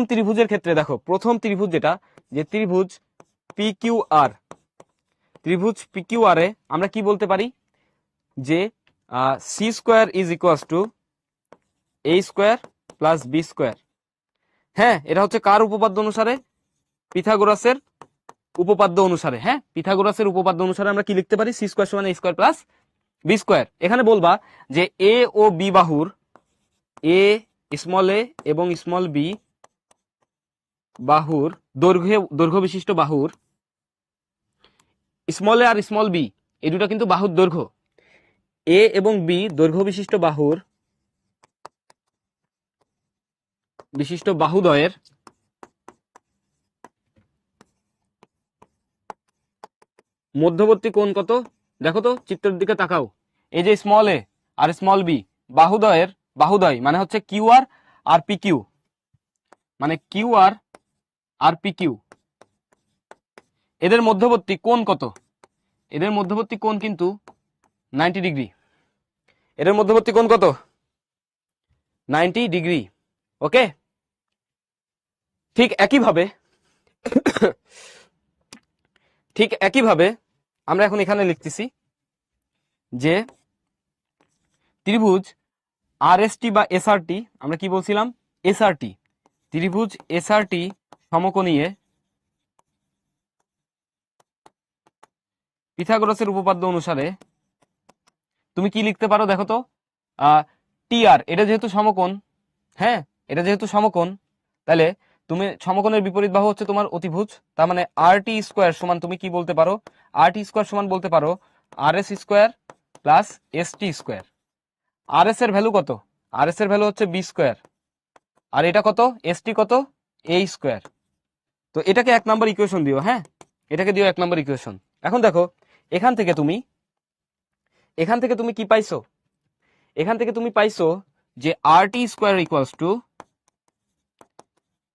A: ত্রিভুজের ক্ষেত্রে দেখো, প্রথম ত্রিভুজ যেটা, যে ত্রিভুজ পি কিউ আর, ত্রিভুজ পি কিউ আর এ আমরা কি বলতে পারি যে C square is equal to A square plus B square. হ্যাঁ, এটা হচ্ছে কার উপপাদ্য অনুসারে? পিথাগোরাসের উপপাদ্য অনুসারে। হ্যাঁ, পিথাগোরাসের উপপাদ্য অনুসারে আমরা কি লিখতে পারি? সি স্কোয়ার সমান এ স্কোয়ার প্লাস বি স্কোয়ার। এখানে বলবা যে এ ও বি বাহুর, এ স্মল এ এবং স্মল বি বাহুর দৈর্ঘ্য বিশিষ্ট বাহুর, স্মল এ আর স্মল বি এই দুটো কিন্তু বাহুর দৈর্ঘ্য, এ এবং বি দৈর্ঘ্য বিশিষ্ট বাহুদ্বয়ের মধ্যবর্তী কোণ কত? দেখো তো, চিত্রের দিকে তাকাও। এই যে স্মল এ আর স্মল বি বাহুদ্বয় মানে হচ্ছে কিউ আর পি কিউ, মানে কিউ আর পি কিউ, এদের মধ্যবর্তী কোণ কত? এদের মধ্যবর্তী কোণ কিন্তু 90 ডিগ্রি। এদের মধ্যবর্তী কোণ কত? 90 ডিগ্রি। ওকে, ঠিক একইভাবে আমরা এখন এখানে লিখতেছি যে ত্রিভুজ আরএসটি বা এসআরটি, আমরা কি বলছিলাম, এসআরটি, ত্রিভুজ এসআরটি সমকোণীয় পিথাগোরাসের উপপাদ্য অনুসারে তুমি কি লিখতে পারো দেখো তো, টিআর, এটা যেহেতু সমকোণ, হ্যাঁ এটা যেহেতু সমকোণ, তাহলে তুমি সমকোণের বিপরীত বাহু হচ্ছে তোমার অতিভুজ, তার মানে আর টি স্কোয়ার সমান তুমি কি বলতে পারো, আর টি স্কোয়ার সমান বলতে পারো R S square plus S T square. R S এর ভ্যালু কত, আর এস এর ভ্যালু হচ্ছে বি স্কোয়ার, আর এটা কত, এস টি কত, এ স্কোয়ার। তো এটাকে 1 নম্বর ইকুয়েশন দিও, হ্যাঁ এটাকে দিও 1 নম্বর ইকুয়েশন। এখন দেখো এখান থেকে তুমি কি পাইছো, এখান থেকে তুমি পাইছো যে R T square equals to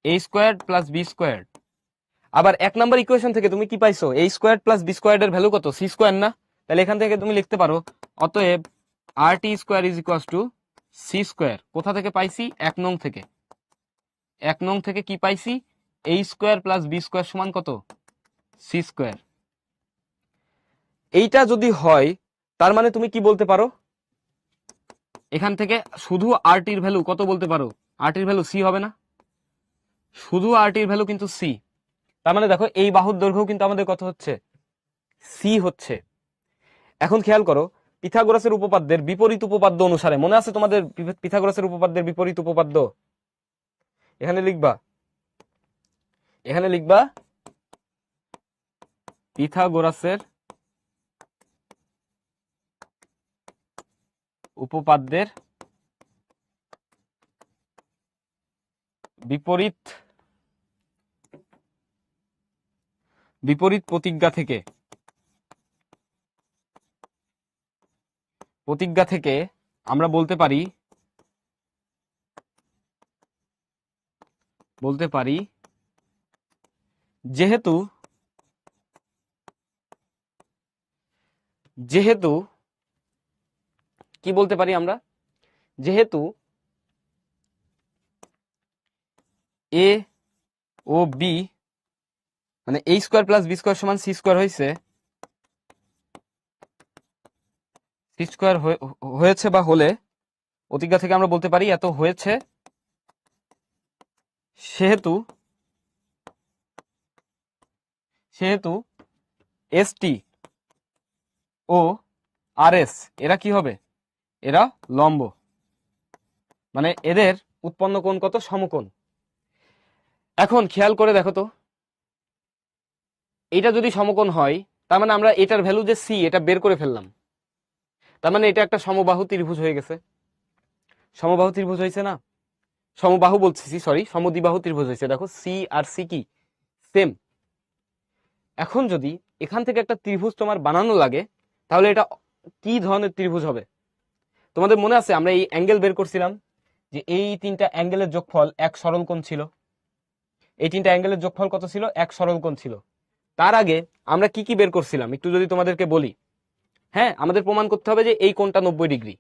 A: A square plus B square. আবার 1 নম্বর ইকুয়েশন থেকে তুমি কি পাইছো, A square plus B square এর ভ্যালু কত, সি স্কোয়ার না? তাহলে এখান থেকে তুমি লিখতে পারো অতএব R T square is equals to C square. কোথা থেকে পাইছি, 1 নং থেকে, 1 নং থেকে কি পাইছি, এ স্কোয়ার প্লাস বি স্কোয়ার সমান কত, সি স্কোয়ার। এইটা যদি হয় তার মানে তুমি কি বলতে পারো, এখান থেকে শুধু আর টির ভ্যালু কত বলতে পারো, আর টির ভ্যালু সি হবে না, শুধু আর টির ভ্যালু কিন্তু সি। তার মানে দেখো এই বাহুর দৈর্ঘ্য কিন্তু আমাদের কত হচ্ছে, সি হচ্ছে। এখন খেয়াল করো পিথাগোরাসের উপপাদ্যের বিপরীত উপপাদ্য অনুসারে, মনে আছে তোমাদের পিথাগোরাসের উপপাদ্যের বিপরীত উপপাদ্য, এখানে লিখবা, এখানে লিখবা পিথাগোরাসের উপপাদ্যের বিপরীত প্রতিজ্ঞা থেকে আমরা বলতে পারি যেহেতু কি বলতে পারি আমরা, যেহেতু এ ও বি মানে এ স্কোয়ার প্লাস বি স্কোয়ার সমান সি স্কোয়ার হয়েছে, সি স্কোয়ার হয়েছে বা হলে প্রতিজ্ঞা থেকে আমরা বলতে পারি এত হয়েছে, সেহেতু এস টি ও আর এস এরা কি হবে, এরা লম্ব, মানে এদের উৎপন্ন কোণ কত, সমকোণ। এখন খেয়াল করে দেখো তো এটা যদি সমকোণ হয় তার মানে আমরা এটার ভ্যালু যে সি এটা বের করে ফেললাম, তার মানে এটা একটা সমবাহু ত্রিভুজ হয়ে গেছে, সমবাহু ত্রিভুজ হয়েছে না, সমবাহু বলছি সরি, সমদ্বিবাহু ত্রিভুজ হয়েছে। দেখো সি আর সি কি সেম। এখন যদি এখান থেকে একটা ত্রিভুজ তোমার বানানো লাগে তাহলে এটা কি ধরনের ত্রিভুজ হবে, তোমাদের মনে আছে আমরা এই অ্যাঙ্গেল বের করছিলাম যে এই 3টা অ্যাঙ্গেলের যোগফল এক সরল কোণ ছিল, এই 3টা অ্যাঙ্গেলের যোগফল কত ছিল, এক সরল কোণ ছিল। তার আগে আমরা কি কি বের করছিলাম একটু যদি তোমাদেরকে বলি, হ্যাঁ আমাদের প্রমাণ করতে হবে যে এই কোণটা 90 ডিগ্রি,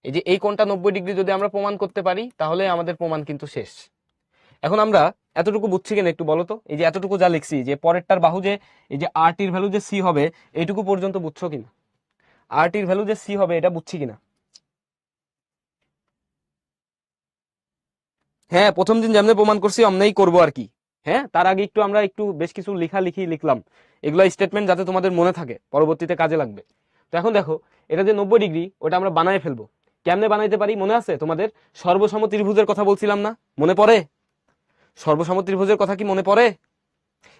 A: এই যে এই কোণটা 90 ডিগ্রি যদি আমরা প্রমাণ করতে পারি তাহলে আমাদের প্রমাণ কিন্তু শেষ। এখন আমরা এতটুকু বুঝছি কিনা একটু বলো তো, এই যে এতটুকু যা লিখছি যে পরেরটার বাহু যে এই যে আর টির ভ্যালু যে সি হবে এইটুকু পর্যন্ত বুঝছো কিনা, আর টির ভ্যালু যে সি হবে এটা বুঝছি কিনা? হ্যাঁ প্রথম দিন যেমনি প্রমাণ করছি অমনেই করবো আর কি। হ্যাঁ তার আগে একটু আমরা একটু বেশ কিছু লিখলাম, এগুলো স্টেটমেন্ট যাতে তোমাদের মনে থাকে পরবর্তীতে কাজে লাগবে। তো এখন দেখো এটা যে 90 ডিগ্রি ওটা আমরা বানায় ফেলবো, কেমনে বানাইতে পারি মনে আছে তোমাদের, সর্বসম ত্রিভুজের কথা বলছিলাম না, মনে পড়ে? সর্বসম ত্রিভুজের কথা কি মনে পড়ে?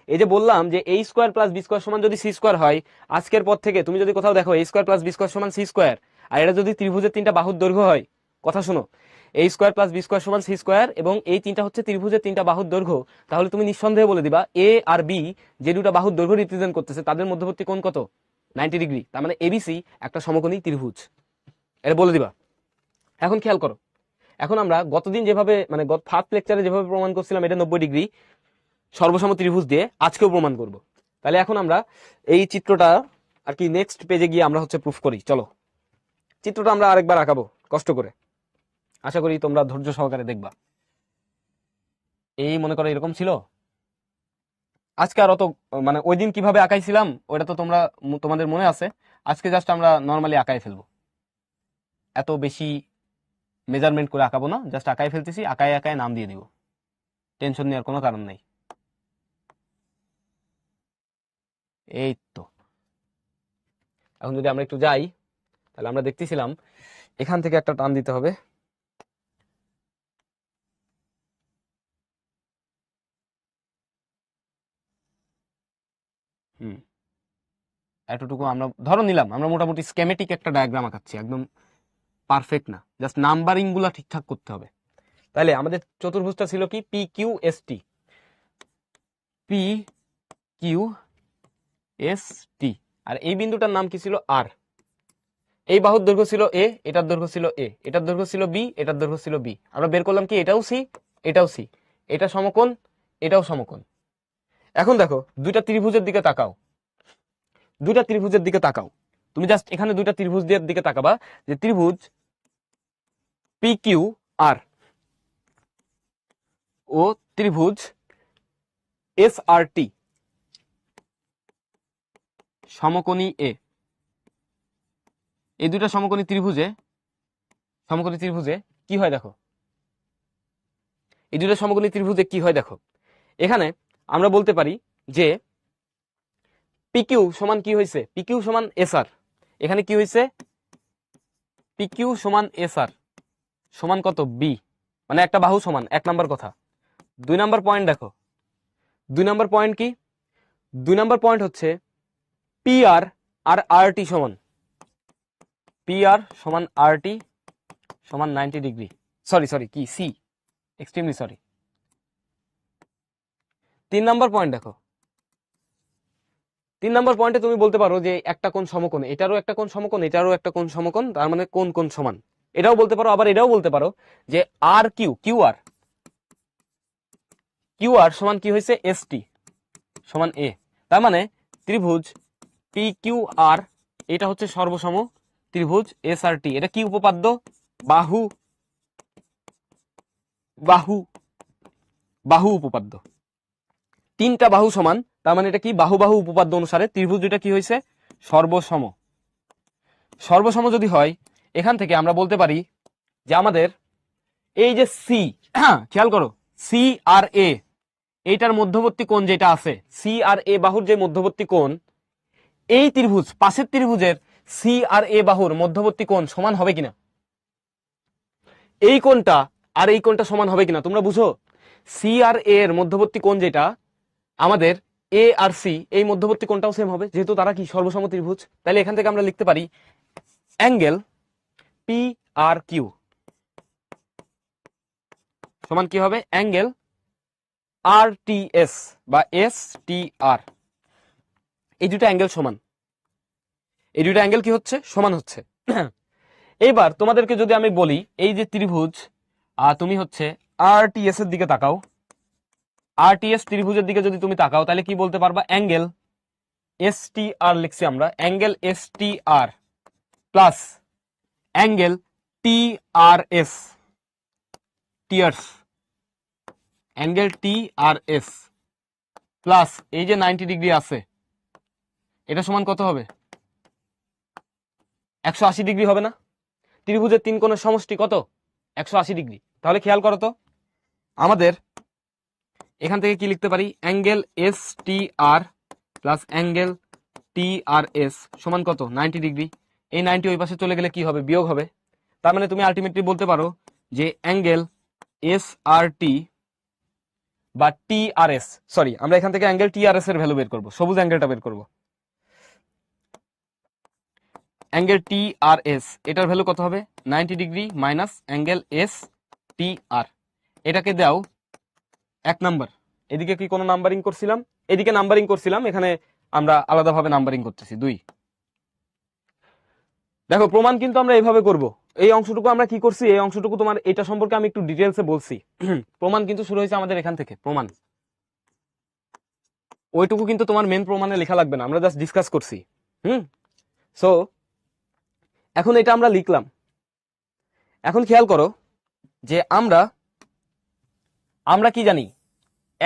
A: এই যে বললাম যে এ স্কোয়ার প্লাস বি স্কোয়ার সমান যদি সি স্কোয়ার হয়, আজকের পর থেকে তুমি যদি কোথাও দেখো এ স্কোয়ার প্লাস বি স্কোয়ার সমান সি স্কোয়ার, আর এটা যদি ত্রিভুজের 3টা বাহুর দৈর্ঘ্য হয়, কথা শুনো, এ স্কোয়ার প্লাস বি স্কোয়ার সমান সি স্কোয়ার এবং এই 3টা হচ্ছে ত্রিভুজের 3টা বাহুর দৈর্ঘ্য, তাহলে তুমি নিঃসন্দেহে বলে দিবা এ আর বি যে দুটো বাহুর দৈর্ঘ্য রিপ্রেজেন্ট করতেছে তাদের মধ্যবর্তী কোণ কত, 90 ডিগ্রি, তার মানে এবিসি একটা সমকোণী ত্রিভুজ, এটা বলে দিবা। এখন খেয়াল করো, এখন আমরা গতদিন যেভাবে মানে ফার্স্ট লেকচারে যেভাবে প্রমাণ করছিলাম এটা 90 ডিগ্রি সর্বসম ত্রিভুজ দিয়ে, আজকেও প্রমাণ করব। তাহলে এখন আমরা এই চিত্রটা আর কি নেক্সট পেজে গিয়ে আমরা হচ্ছে প্রুফ করি, চলো চিত্রটা আমরা আরেকবার আঁকাবো কষ্ট করে, আশা করি তোমরা ধৈর্য সহকারে দেখবা। এই মনে করো এরকম ছিল, আজকে আর অত মানে ওই দিন কিভাবে আঁকাইছিলাম ওটা তো তোমাদের মনে আছে। আজকে জাস্ট আমরা নর্মালি আঁকাই ফেলবো, এত বেশি মেজারমেন্ট করে আঁকাবো না, জাস্ট আঁকাই ফেলতেছি, আঁকায় আঁকায় নাম দিয়ে দিব, টেনশন নেওয়ার কোনো কারণ নাই। এই তো এখন যদি আমরা একটু যাই, তাহলে আমরা দেখতেছিলাম এখান থেকে একটা টান দিতে হবে। হুম, এতটুকু আমরা ধরো নিলাম, আমরা মোটামুটি স্কেমেটিক একটা ডায়াগ্রাম আঁকাচ্ছি, একদম পারফেক্ট না, জাস্ট নাম্বারিং গুলা ঠিকঠাক করতে হবে। তাহলে আমাদের চতুর্ভুজটা ছিল কি, P Q S T, P Q S T, আর এই বিন্দুটার নাম কি ছিল, আর। এই বাহুর দৈর্ঘ্য ছিল এ, এটার দৈর্ঘ্য ছিল এ, এটার দৈর্ঘ্য ছিল বি, এটার দৈর্ঘ্য ছিল বি। আমরা বের করলাম কি, এটাও সি, এটাও সি, এটা সমকোণ, এটাও সমকোণ। এখন দেখো দুইটা ত্রিভুজের দিকে তাকাও, দুইটা ত্রিভুজের দিকে তাকাও, তুমি জাস্ট এখানে দুইটা ত্রিভুজ দিকে তাকাবা, যে ত্রিভুজ পি কিউ আর ও ত্রিভুজ এস আর টি সমকোণী এ। এই দুইটা সমকোণী ত্রিভুজে কি হয় দেখো, এই দুইটা সমকোণী ত্রিভুজে কি হয় দেখো, এখানে আমরা বলতে পারি যে পিকিউ সমান কি হয়েছে, পিকিউ সমান এস আর, এখানে কি হয়েছে, পিকিউ সমান এস আর সমান কত, বি, মানে একটা বাহু সমান, এক নাম্বার কথা। দুই নাম্বার পয়েন্ট দেখো, দুই নাম্বার পয়েন্ট কি, দুই নাম্বার পয়েন্ট হচ্ছে পি আর আর আর টি সমান, পি আর সমান আর টি সমান 90 ডিগ্রি, সরি কি সি, এক্সট্রিমলি সরি। তিন নাম্বার পয়েন্ট দেখো, তিন নাম্বার পয়েন্টে তুমি বলতে পারো যে একটা কোণ সমকোণ, এটারও একটা কোণ সমকোণ, এটারও একটা কোণ সমকোণ, তার মানে কোণ কোণ সমান, এটাও বলতে পারো। আবার এটাও বলতে পারো যে আর কিউ, কিউ আর সমান কি হয়েছে, এস টি সমান এ। তার মানে ত্রিভুজ পি কিউ আর এটা হচ্ছে সর্বসম ত্রিভুজ এস আর টি। এটা কি উপপাদ্য, বাহু বাহু বাহু উপপাদ্য। তিনটা বাহু সমান, তার মানে এটা কি, বাহু বাহু উপপাদ্য অনুসারে ত্রিভুজ দুইটা কি হয়েছে, সর্বসম। সর্বসম যদি হয়, এখান থেকে আমরা বলতে পারি যে আমাদের এই যে সি, খেয়াল করো, সি আর এ এইটার মধ্যবর্তী কোণ যেটা আছে, সি আর এ বাহুর যে মধ্যবর্তী কোণ, এই ত্রিভুজ পাশের ত্রিভুজের সি আর এ বাহুর মধ্যবর্তী কোণ সমান হবে কিনা, এই কোণটা আর এই কোণটা সমান হবে কিনা তোমরা বুঝো। সি আর এ এর মধ্যবর্তী কোণ যেটা, আমাদের এ আর সি এই মধ্যবর্তী কোণটাও সেম হবে, যেহেতু তারা কি সর্বসম ত্রিভুজ। তাহলে এখান থেকে আমরা লিখতে পারি অ্যাঙ্গেল পি আর কিউ সমান কি হবে, অ্যাঙ্গেল আর টি এস বা এস টি আর। এই দুটো অ্যাঙ্গেল সমান, এই দুটো অ্যাঙ্গেল কি হচ্ছে, সমান হচ্ছে। এইবার তোমাদেরকে যদি আমি বলি এই যে ত্রিভুজ, তুমি হচ্ছে আর টি এস এর দিকে তাকাও, আর টি এস ত্রিভুজের দিকে যদি তুমি তাকাও, তাহলে কি বলতে পারবা, অ্যাঙ্গেল এস টি আর লিখছি আমরা, অ্যাঙ্গেল এস টি আর plus angle T R S, tears, angle T R S plus এই যে 90 ডিগ্রি আছে, এটা সমান কত হবে, 180 ডিগ্রি হবে না। ত্রিভুজের তিন কোণের সমষ্টি কত, 180 ডিগ্রি। তাহলে খেয়াল করো তো, আমাদের এখান থেকে কি লিখতে পারি, অ্যাঙ্গেল এস টি আর plus angle T R S সমান কত, 90 ডিগ্রি। এই 90 ওই পাশে চলে গেলে কি হবে, বিয়োগ হবে। তার মানে তুমি আলটিমেটলি বলতে পারো যে অ্যাঙ্গেল এস আর টি বা টি আর এস, সরি আমরা এখান থেকে অ্যাঙ্গেল টি আর এস এর ভ্যালু বের করবো, সবুজ অ্যাঙ্গেলটা বের করবো, অ্যাঙ্গেল টি আর এস এটার ভ্যালু কত হবে, 90 degree minus angle S T R. এটাকে দাও 1 নাম্বার, এদিকে কি কোনো নাম্বারিং করছিলাম, এদিকে নাম্বারিং করছিলাম, এখানে আমরা আলাদাভাবে নাম্বারিং করতেছি 2। দেখো প্রমাণ কিন্তু আমরা এইভাবে করব। এই অংশটুকু আমরা কি করছি, এই অংশটুকু তোমার এটা সম্পর্কে আমি একটু ডিটেলসে বলছি। প্রমাণ কিন্তু শুরু হয়েছে আমাদের এখান থেকে, প্রমাণ ওইটুকু কিন্তু তোমার মেন প্রমাণে লেখা লাগবে না, আমরা জাস্ট ডিসকাস করছি। সো এখন এটা আমরা লিখলাম। এখন খেয়াল করো যে আমরা কি জানি,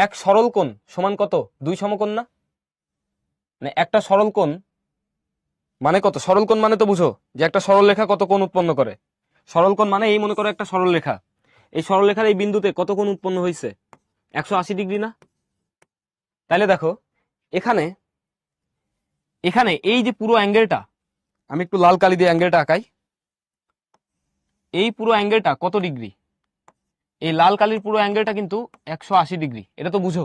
A: এক সরল কোণ সমান কত? দুই সমকোণ না? মানে একটা সরল কোণ মানে কত? সরল কোণ মানে তো বুঝো যে একটা সরল রেখা কত কোণ উৎপন্ন করে। সরল কোণ মানে এই মনে করো একটা সরল রেখা, এই সরল রেখার এই বিন্দুতে কত কোণ উৎপন্ন হয়েছে? 180 ডিগ্রি না? তাহলে দেখো এখানে এখানে এই যে পুরো অ্যাঙ্গেলটা, আমি একটু লাল কালি দিয়ে অ্যাঙ্গেলটা আঁকাই, এই পুরো অ্যাঙ্গেলটা কত ডিগ্রি? এই লাল কালির পুরো অ্যাঙ্গেলটা কিন্তু 180 ডিগ্রি, এটা তো বুঝো।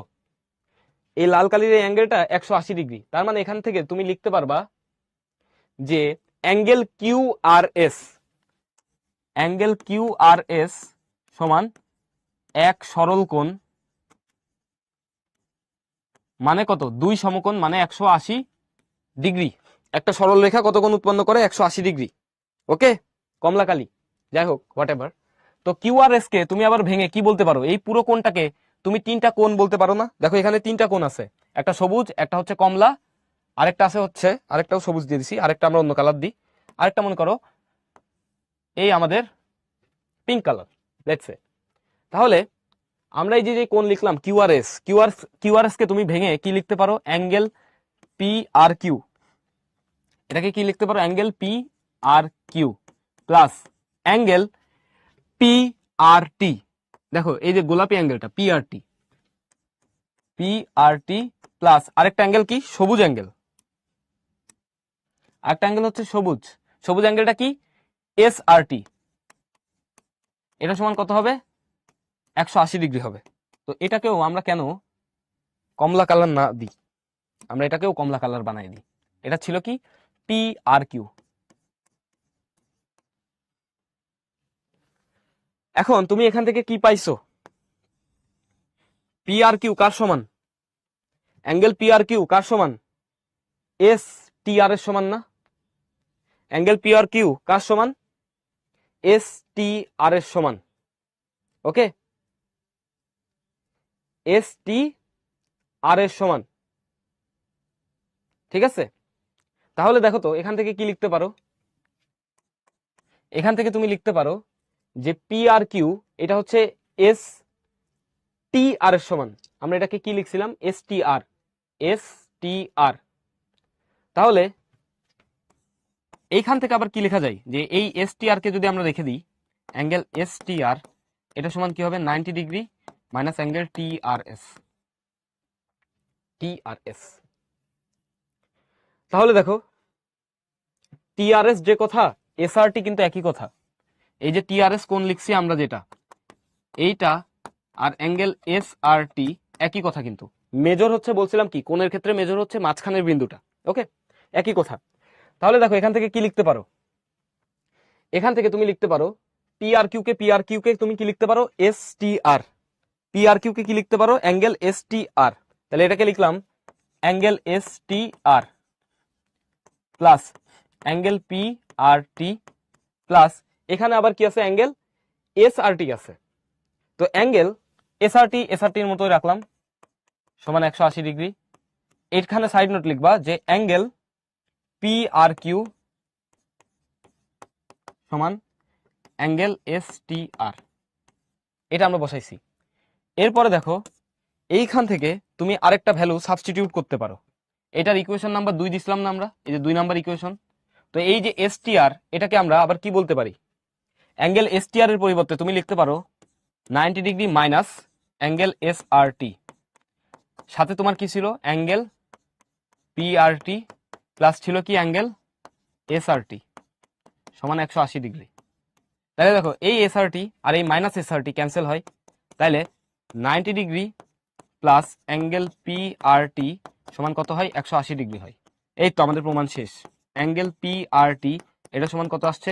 A: এই লাল কালির এই অ্যাঙ্গেলটা 180 ডিগ্রি, তার মানে এখান থেকে তুমি লিখতে পারবা যে angle Q R S, angle Q R S সমান এক সরল কোণ মানে কত? দুই সমকোণ মানে 180 ডিগ্রি। একটা সরল রেখা কত কোণ উৎপন্ন করে? 180 ডিগ্রি। ওকে, কমলা কালি, যাই হোক হোয়াট এভার। তো কিউ আর এস কে তুমি আবার ভেঙে কি বলতে পারো? এই পুরো কোণটাকে তুমি তিনটা কোণ বলতে পারো না? দেখো এখানে তিনটা কোণ আছে, একটা সবুজ, একটা হচ্ছে কমলা, আরেকটা আছে হচ্ছে, আরেকটাও সবুজ দিয়ে দিছি, আরেকটা আমরা অন্য কালার দিই, আরেকটা মনে করো এই আমাদের পিঙ্ক কালার, লেটস সে। তাহলে আমরা এই যে কোণ লিখলাম কিউআরএস, কিউআরএস কে তুমি ভেঙে কি লিখতে পারো? অ্যাঙ্গেল পি আর কিউ, এটাকে কি লিখতে পারো? Angle P R Q plus angle P R টি। দেখো এই যে গোলাপি অ্যাঙ্গেলটা পি আর টি, পি আর টি প্লাস আরেকটা অ্যাঙ্গেল কি? সবুজ অ্যাঙ্গেল, আরেকটা অ্যাঙ্গেল হচ্ছে সবুজ, সবুজ অ্যাঙ্গেলটা কি? এস আর টি। এটা সমান কত হবে? 180 ডিগ্রি হবে। তো এটাকেও আমরা কেন কমলা কালার না দিই, আমরা এটাকেও কমলা কালার বানাই দিই। এটা ছিল কি? P R Q. এখন তুমি এখান থেকে কি পাইছো? পি আর কিউ কার সমান? অ্যাঙ্গেল পি আর কিউ কার সমান? এস টি আর এর সমান না? অ্যাঙ্গেল পি আর কিউ কার সমান? এস টি আর এর সমান। ওকে, এস টি আর এর সমান, ঠিক আছে? তাহলে দেখো তো এখান থেকে কি লিখতে পারো? এখান থেকে তুমি লিখতে পারো যে পি আর কিউ এটা হচ্ছে এস টি আর এর সমান। আমরা এটাকে কি লিখছিলাম? S T R, S T আর। তাহলে এইখান থেকে আবার কি লেখা যায়? যে এই এস টি আর কে যদি আমরা রেখে দিই, অ্যাঙ্গেল এস টি আর এটা সমান কি হবে? 90 degree minus angle T R S, T R S. তাহলে দেখো টি আর এস যে কথা, এস আর টি কিন্তু একই কথা। এই যে টি আর এস কোণ লিখছি আমরা যেটা, এইটা আর অ্যাঙ্গেল এস আর টি একই কথা কিন্তু। মেজর হচ্ছে বলছিলাম কি, কোণের ক্ষেত্রে মেজর হচ্ছে মাঝখানের বিন্দুটা। ওকে, একই কথা। তাহলে দেখো এখান থেকে কি লিখতে পারো? এখান থেকে তুমি লিখতে পারো পি আর কিউ কে তুমি কি লিখতে পারো? এস টি আর। পি আর কিউ কে কি লিখতে পারো? অ্যাঙ্গেল এস টি আর। তাহলে এটাকে লিখলাম অ্যাঙ্গেল এস টি আর প্লাস অ্যাঙ্গেল পি আর টি প্লাস এখানে আবার কি আছে? অ্যাঙ্গেল এস আর টি আছে। তো অ্যাঙ্গেল এস আর টির মতোই রাখলাম সমান 180 ডিগ্রি। এখানে সাইড নোট লিখবা যে অ্যাঙ্গেল পি আর কিউ সমান অ্যাঙ্গেল এস টি আর, এটা আমরা বসাইছি। এরপরে দেখো এইখান থেকে তুমি আরেকটা ভ্যালু সাবস্টিটিউট করতে পারো। এটার ইকুয়েশন নাম্বার 2 দিছিলাম না আমরা? এই যে 2 নাম্বার ইকুয়েশন। তো এই যে এস টি আর এটাকে আমরা আবার কি বলতে পারি? অ্যাঙ্গেল এস টি আর এর পরিবর্তে তুমি লিখতে পারো 90 ডিগ্রি মাইনাস অ্যাঙ্গেল এস আর টি, সাথে তোমার কি ছিল? অ্যাঙ্গেল পি আর টি প্লাস ছিল কি? অ্যাঙ্গেল এস আর টি সমান 180 ডিগ্রি। তাহলে দেখো এই এস আর টি আর এই মাইনাস এস আর টি ক্যান্সেল হয়, তাহলে 90 degree plus angle P R টি সমান কত হয়? 180 ডিগ্রি হয়। এই তো আমাদের প্রমাণ শেষ। অ্যাঙ্গেল পি আর টি এটা সমান কত আসছে?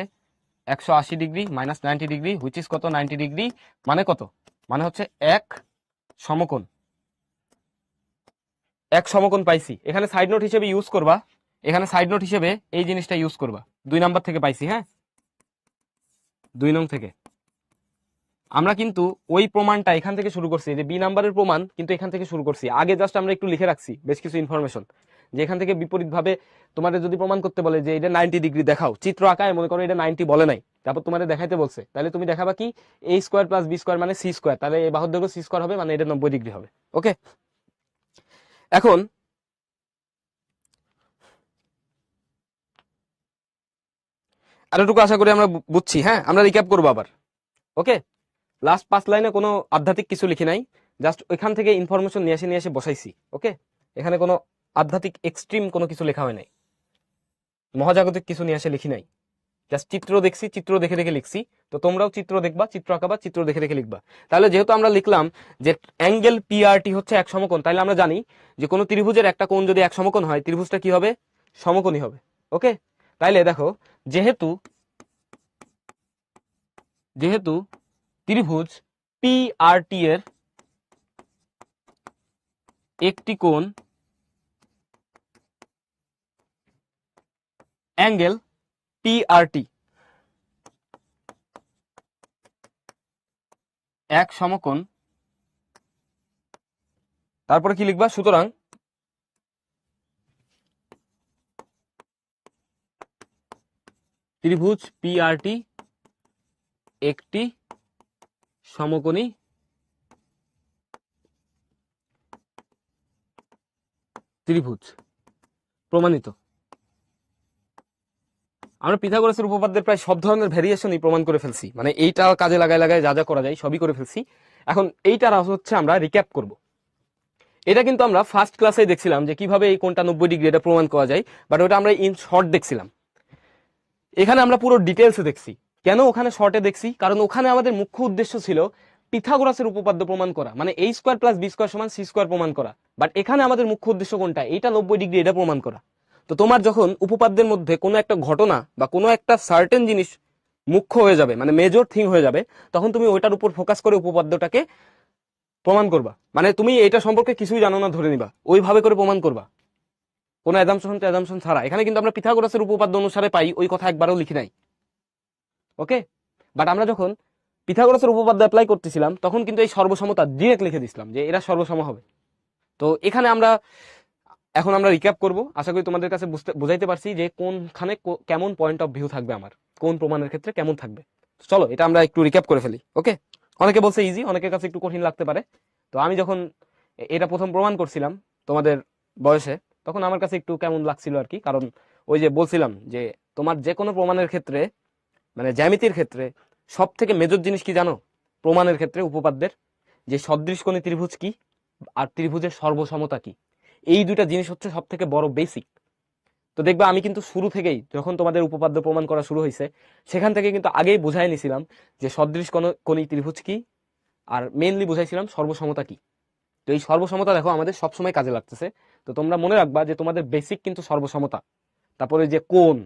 A: 180 degree minus 90 degree, which is কত? 90 ডিগ্রি। মানে কত? মানে হচ্ছে এক সমকোণ। এক সমকোণ পাইছি। এখানে সাইড নোট হিসেবে ইউজ করবা, এখানে সাইড নোট হিসেবে এই জিনিসটা ইউজ করবা। 2 নাম্বার থেকে পাইছি, হ্যাঁ 2 নং থেকে। আমরা কিন্তু ওই প্রমাণটা এখান থেকে শুরু করছি, যে বি নাম্বারের প্রমাণ কিন্তু এখান থেকে শুরু করছি। আগে জাস্ট আমরা একটু লিখে রাখছি বেশ কিছু ইনফরমেশন, যে এখান থেকে বিপরীত ভাবে তোমাদের যদি প্রমাণ করতে বলে যে এটা 90 ডিগ্রি দেখাও, চিত্র আঁকায় মনে করো এটা 90 বলে নাই, তারপর তোমাদের দেখাইতে বলছে, তাহলে তুমি দেখাবা কি a square plus B square মানে সি স্কোয়ার, তাহলে এই বাহুর দৈর্ঘ্য সি স্কোয়ার হবে, মানে এটা 90 ডিগ্রি হবে। ওকে, এখন এতটুকু আশা করি আমরা বুঝছি। হ্যাঁ, আমরা রিক্যাপ করবো আবার। ওকে, লাস্ট 5 লাইনে কোনো আধ্যাত্মিক কিছু লিখি নাই, জাস্ট ওইখান থেকে ইনফরমেশন নিয়ে এসে বসাইছি। ওকে, এখানে কোনো আধ্যাত্মিক এক্সট্রিম কোনো কিছু লেখা হয় নাই, মহাজাগতিক কিছু নিয়ে এসে লিখি নাই, জাস্ট চিত্র দেখছি, চিত্র দেখে দেখে লিখছি। তো তোমরাও চিত্র দেখবা, চিত্র আঁকাবা, চিত্র দেখে দেখে লিখবা। তাহলে যেহেতু আমরা লিখলাম যে অ্যাঙ্গেল পিআরটি হচ্ছে এক সমকোণ, তাহলে আমরা জানি যে কোনো ত্রিভুজের একটা কোণ যদি এক সমকোণ হয়, ত্রিভুজটা কি হবে? সমকোণী হবে। ওকে, তাইলে দেখো, যেহেতু যেহেতু ত্রিভুজ পিআরটি এর একটি কোণ অ্যাঙ্গেল পিআরটি এক সমকোণ, তারপরে কি লিখবা? সুতরাং ত্রিভুজ পিআরটি একটি সমকোণী ত্রিভুজ, প্রমাণিত। আমরা পিথাগোরাসের উপপাদ্যের প্রায় সব ধরনের ভেরিয়েশনই প্রমাণ করে ফেলছি, মানে এইটা কাজে লাগায় লাগায় যা যা করা যায় সবই করে ফেলছি। এখন এইটার হচ্ছে আমরা রিক্যাপ করব। এটা কিন্তু আমরা ফার্স্ট ক্লাসে দেখছিলাম যে কিভাবে এই কোণটা 90 ডিগ্রি এটা প্রমাণ করা যায়, বাট ওটা আমরা ইন শর্ট দেখছিলাম। এখানে আমরা পুরো ডিটেলসে দেখছি। কেন ওখানে শর্টে দেখছি? কারণ ওখানে আমাদের মুখ্য উদ্দেশ্য ছিল পিথাগোরাসের উপপাদ্য প্রমাণ করা, মানে a square plus B square সমান সি স্কোয়ার প্রমাণ করা। বাট এখানে আমাদের মুখ্য উদ্দেশ্য কোনটা? এইটা 90 ডিগ্রি এটা প্রমাণ করা। তো তোমার যখন উপপাদ্যের মধ্যে কোনো একটা ঘটনা বা কোনো একটা সার্টেন জিনিস মুখ্য হয়ে যাবে, মানে মেজর থিং হয়ে যাবে, তখন তুমি ওইটার উপর ফোকাস করে উপপাদ্যটাকে প্রমাণ করবা। মানে তুমি এটা সম্পর্কে কিছুই জানো না ধরে নিবা, ওইভাবে করে প্রমাণ করবা, কোনো অ্যাজাম্পশন ছাড়া। এখানে কিন্তু আমরা পিথাগোরাসের উপপাদ্য অনুসারে পাই, ওই কথা একবারও লিখি নাই। ওকে, বাট আমরা যখন পিথাগোরাসের উপপাদ্য অ্যাপ্লাই করতেছিলাম তখন কিন্তু এই সর্বসমতা ডিরেক্ট লিখে দিছিলাম যে এরা সর্বসম হবে। তো এখানে এখন আমরা রিক্যাপ করব। আশা করি তোমাদের কাছে বুঝাইতে পারছি যে কোনখানে কেমন পয়েন্ট অফ ভিউ থাকবে আমার, কোন প্রমাণের ক্ষেত্রে কেমন থাকবে। চলো এটা আমরা একটু রিক্যাপ করে ফেলি। ওকে, অনেকে বলছে ইজি, অনেকের কাছে একটু কঠিন লাগতে পারে। তো আমি যখন এটা প্রথম প্রমাণ করছিলাম তোমাদের বয়সে, তখন আমার কাছে একটু কেমন লাগছিল আর কি। কারণ ওই যে বলছিলাম যে তোমার যে কোনো প্রমাণের ক্ষেত্রে, মানে জ্যামিতির ক্ষেত্রে সব থেকে মেজর জিনিস কি জানো? প্রমাণের ক্ষেত্রে উপপাদ্যের, যে সদৃশকোণী ত্রিভুজ কি আর ত্রিভুজের সর্বসমতা কি, এই দুইটা জিনিস হচ্ছে সব থেকে বড় বেসিক। তো দেখবা আমি কিন্তু শুরু থেকেই যখন তোমাদের উপপাদ্য প্রমাণ করা শুরু হয়েছে সেখান থেকে কিন্তু আগেই বুঝাই নিছিলাম যে সদৃশকোণী ত্রিভুজ কি, আর মেইনলি বুঝাইছিলাম সর্বসমতা কি। তো এই সর্বসমতা দেখো আমাদের সবসময় কাজে লাগতেছে। তো তোমরা মনে রাখবা যে তোমাদের বেসিক কিন্তু সর্বসমতা। তারপরে যে কোণ,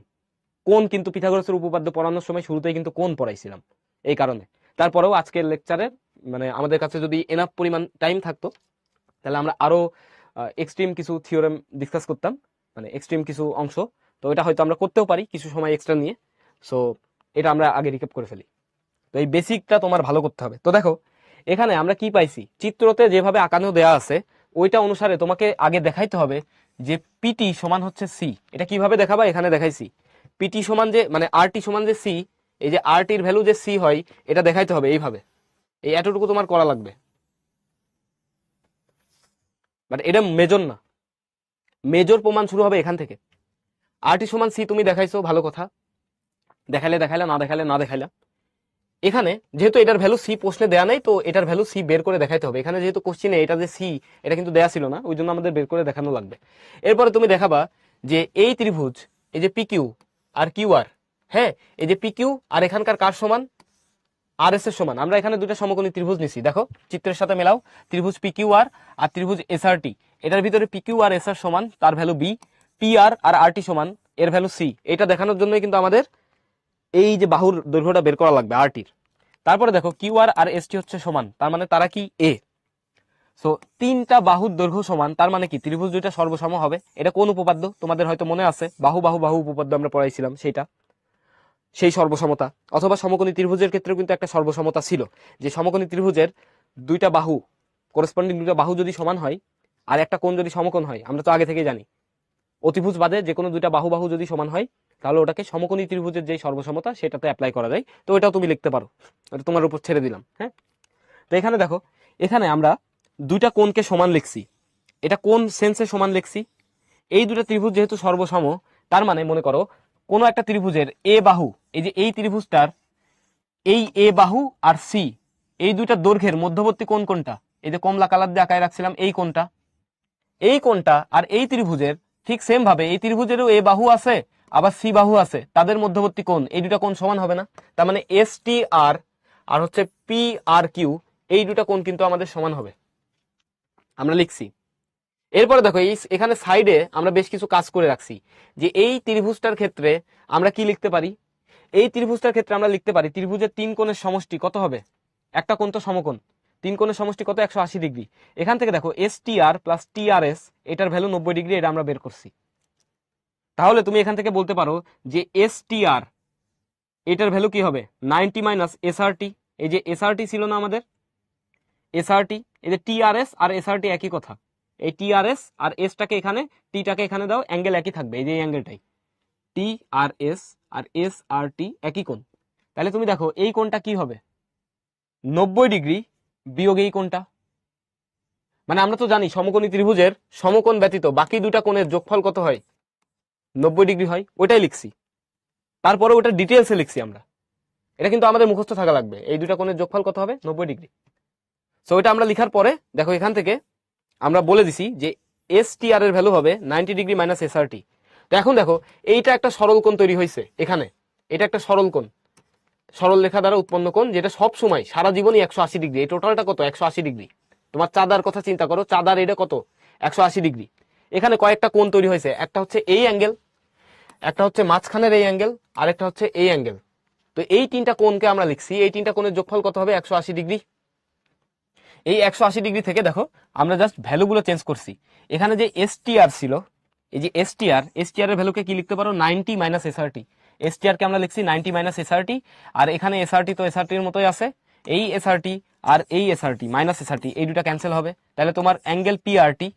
A: কোণ কিন্তু পিথাগোরাসের উপপাদ্য পড়ানোর সময় শুরুতেই কিন্তু কোণ পড়াইছিলাম এই কারণে। তারপরেও আজকের লেকচারে মানে আমাদের কাছে যদি এনাফ পরিমাণ টাইম থাকতো তাহলে আমরা আরো এক্সট্রিম কিছু থিওরেম ডিসকাস করতাম, মানে এক্সট্রিম কিছু অংশ। তো এটা হয়তো আমরা করতেও পারি কিছু সময় এক্সট্রা নিয়ে। সো এটা আমরা আগে রিক্যাপ করে ফেলি। তো এই বেসিকটা তোমার ভালো করতে হবে। তো দেখো এখানে আমরা কি পাইছি, চিত্রতে যেভাবে আঁকানো দেয়া আছে ওইটা অনুসারে তোমাকে আগে দেখাইতে হবে যে পিটি সমান হচ্ছে সি। এটা কিভাবে দেখাবা? এখানে দেখাইছি পিটি সমান যে, মানে আরটি সমান যে সি, এই যে আরটির ভ্যালু যে সি হয় এটা দেখাইতে হবে এইভাবে। এই এতটুকু তোমার করা লাগবে, বাট এটা মেজর না, মেজর প্রমাণ শুরু হবে এখান থেকে। আরটি সমান সি তুমি দেখাইছো, ভালো কথা, দেখাইলে দেখাইলা, না দেখাইলে না দেখাইলা। এখানে যেহেতু এটার ভ্যালু সি প্রশ্নে দেয়া নাই, তো এটার ভ্যালু সি বের করে দেখাইতে হবে। এখানে যেহেতু কোশ্চিনে এটা যে সি, এটা কিন্তু দেয়া ছিল না, ওই জন্য আমাদের বের করে দেখানো লাগবে। এরপরে তুমি দেখাবা যে এই ত্রিভুজ, এই যে পি কিউ আর কিউ আর, হ্যাঁ, এই যে পি কিউ আর এখানকার কার সমান? আর এস এর সমান। আমরা এখানে দুটো সমকোণী ত্রিভুজ নিছি, দেখো চিত্রের সাথে মেলাও, ত্রিভুজ পি কিউ আর আর ত্রিভুজ এস আর টি। এটার ভিতরে পি কিউ আর এস আর সমান, তার ভ্যালু বি, পি আর আর টি সমান, এর ভ্যালু সি। এটা দেখানোর জন্যই কিন্তু আমাদের এই যে বাহুর দৈর্ঘ্যটা বের করা লাগবে আরটির। তারপরে দেখো কিউ আর এস টি হচ্ছে সমান, তার মানে তারা কি এ। সো তিনটা বাহুর দৈর্ঘ্য সমান, তার মানে কি ত্রিভুজ দুইটা সর্বসম হবে। এটা কোন উপপাদ্য? তোমাদের হয়তো মনে আছে, বাহু বাহু বাহু উপপাদ্য আমরা পড়াইছিলাম সেইটা। সেই সর্বসমতা, অথবা সমকোণী ত্রিভুজের ক্ষেত্রেও কিন্তু একটা সর্বসমতা ছিল, যে সমকোণী ত্রিভুজের দুইটা বাহু, করেসপন্ডিং দুইটা বাহু যদি সমান হয় আর একটা কোণ যদি সমকোণ হয়, আমরা তো আগে থেকে জানি অতিভুজ বাদে যে কোনো দুইটা বাহু বাহু যদি সমান হয় তাহলে ওটাকে সমকোণী ত্রিভুজের যে সর্বসমতা সেটাতে অ্যাপ্লাই করা যায়। তো এটাও তুমি লিখতে পারো, এটা তোমার উপর ছেড়ে দিলাম। হ্যাঁ, তো এখানে দেখো, এখানে আমরা দুইটা কোণকে সমান লিখছি। এটা কোন সেন্সে সমান লিখছি? এই দুটা ত্রিভুজ যেহেতু সর্বসম, তার মানে মনে করো কোনো একটা ত্রিভুজের এ বাহু, এই যে এই ত্রিভুজটার এই এ বাহু আর সি, এই দুইটা দৈর্ঘ্যের মধ্যবর্তী কোণ কোনটা? এই যে কমলা কালার দিয়ে আঁকায় রাখছিলাম, এই কোণটা। এই কোণটা আর এই ত্রিভুজের ঠিক সেম ভাবে এই ত্রিভুজেরও এ বাহু আছে আবার সি বাহু আছে, তাদের মধ্যবর্তী কোণ, এই দুটা কোণ সমান হবে না? তার মানে এস টি আর আর হচ্ছে পি আর কিউ, এই দুটা কোণ কিন্তু আমাদের সমান হবে, আমরা লিখছি। এরপরে দেখো এখানে সাইডে আমরা বেশ কিছু কাজ করে রাখছি, যে এই ত্রিভুজটার ক্ষেত্রে আমরা কি লিখতে পারি? এই ত্রিভুজটার ক্ষেত্রে আমরা লিখতে পারি ত্রিভুজের তিন কোণের সমষ্টি কত হবে? একটা কোণ তো সমকোণ, তিন কোণের সমষ্টি কত? 180 ডিগ্রি। এখান থেকে দেখো এস টি আর প্লাস টি আর এস, এটার ভ্যালু 90 ডিগ্রি, এটা আমরা বের করছি। তাহলে তুমি এখান থেকে বলতে পারো যে এস টি আর এটার ভ্যালু কি হবে? 90 মাইনাস এস আর টি। এই যে এস আর টি ছিল না আমাদের, এস আর টি, এই যে টি আর এস আর এস আর টি একই কথা। এই টি আর এস আর এসটাকে এখানে, টিটাকে এখানে দাও, অ্যাঙ্গেল একই থাকবে, এই যে অ্যাঙ্গেলটাই টি আর এস আর টি একই কোণ। তাহলে তুমি দেখো এই কোণটা কি হবে? 90 ডিগ্রি বিয়োগ এই কোণটা। মানে আমরা তো জানি সমকোণী ত্রিভুজের সমকোণ ব্যতীত বাকি দুটা কোণের যোগফল কত হয়? 90 ডিগ্রি হয়, ওইটাই লিখছি। তারপরে ওটা ডিটেলসে লিখছি আমরা, এটা কিন্তু আমাদের মুখস্থ থাকা লাগবে, এই দুটা কোণের যোগফল কত হবে? 90 ডিগ্রি। সো এটা আমরা লিখার পরে দেখো এখান থেকে আমরা বলে দিছি যে এস টি আর এর ভ্যালু হবে 90 ডিগ্রি মাইনাস এস আর টি। তো এখন দেখো এইটা একটা সরল কোণ তৈরি হয়েছে এখানে, এটা একটা সরল কোণ, সরল রেখা দ্বারা উৎপন্ন কোণ, যেটা সব সময় সারা জীবনই 180 ডিগ্রি। এই টোটালটা কত? 180 ডিগ্রি। তোমার চাঁদার কথা চিন্তা করো, চাঁদার এটা কত? 180 ডিগ্রি। এখানে কয়েকটা কোণ তৈরি হয়েছে, একটা হচ্ছে এই অ্যাঙ্গেল, একটা হচ্ছে মাঝখানের এই অ্যাঙ্গেল, আর একটা হচ্ছে এই অ্যাঙ্গেল। তো এই তিনটা কোণকে আমরা লিখছি, এই তিনটা কোণের যোগফল কত হবে? 180 ডিগ্রি। এই 180 ডিগ্রি থেকে দেখো আমরা জাস্ট ভ্যালুগুলো চেঞ্জ করছি। এখানে যে এস টি আর ছিল, এই যে এস টি আর এর ভ্যালুকে কি লিখতে পারো? 90 মাইনাস এস আর টি। এস টি আর কে আমরা লিখছি 90 মাইনাস এস আর টি, আর এখানে এস আর টি তো এস আর টির মতোই আছে, এই এস আর টি আর এই এস আর টি মাইনাস এস আর টি, এই দুটা ক্যান্সেল হবে। তাহলে তোমার অ্যাঙ্গেল পি আর টি,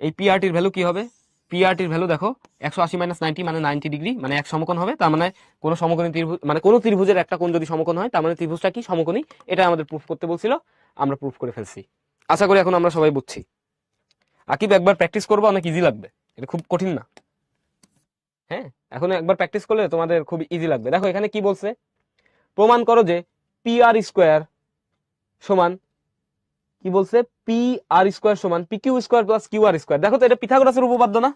A: এই পি আর টির ভ্যালু কি হবে? পি আর টির ভ্যালু দেখো 180 মাইনাস 90 মানে 90 ডিগ্রি, মানে এক সমকোণ হবে। তার মানে কোনো সমকোণী ত্রিভুজ, মানে কোনো ত্রিভুজের একটা কোণ যদি সমকোণ হয় তার মানে ত্রিভুজটা কি? সমকোণী। এটা আমাদের প্রুফ করতে বলছিল, আমরা প্রুফ করে ফেলছি। আশা করি এখন আমরা সবাই বুঝছি। আকিব একবার প্র্যাকটিস করবো, অনেক ইজি লাগবে, এটা খুব কঠিন না। হ্যাঁ, এখন একবার প্র্যাকটিস করলে তোমাদের খুব ইজি লাগবে। দেখো এখানে কি বলছে? প্রমাণ করো যে পি আর স্কোয়ার সমান, কি বলছে? পি আর স্কোয়ার সমান P Q square plus Q R square. দেখো তো এটা পিথাগোরাসের উপপাদ্য না?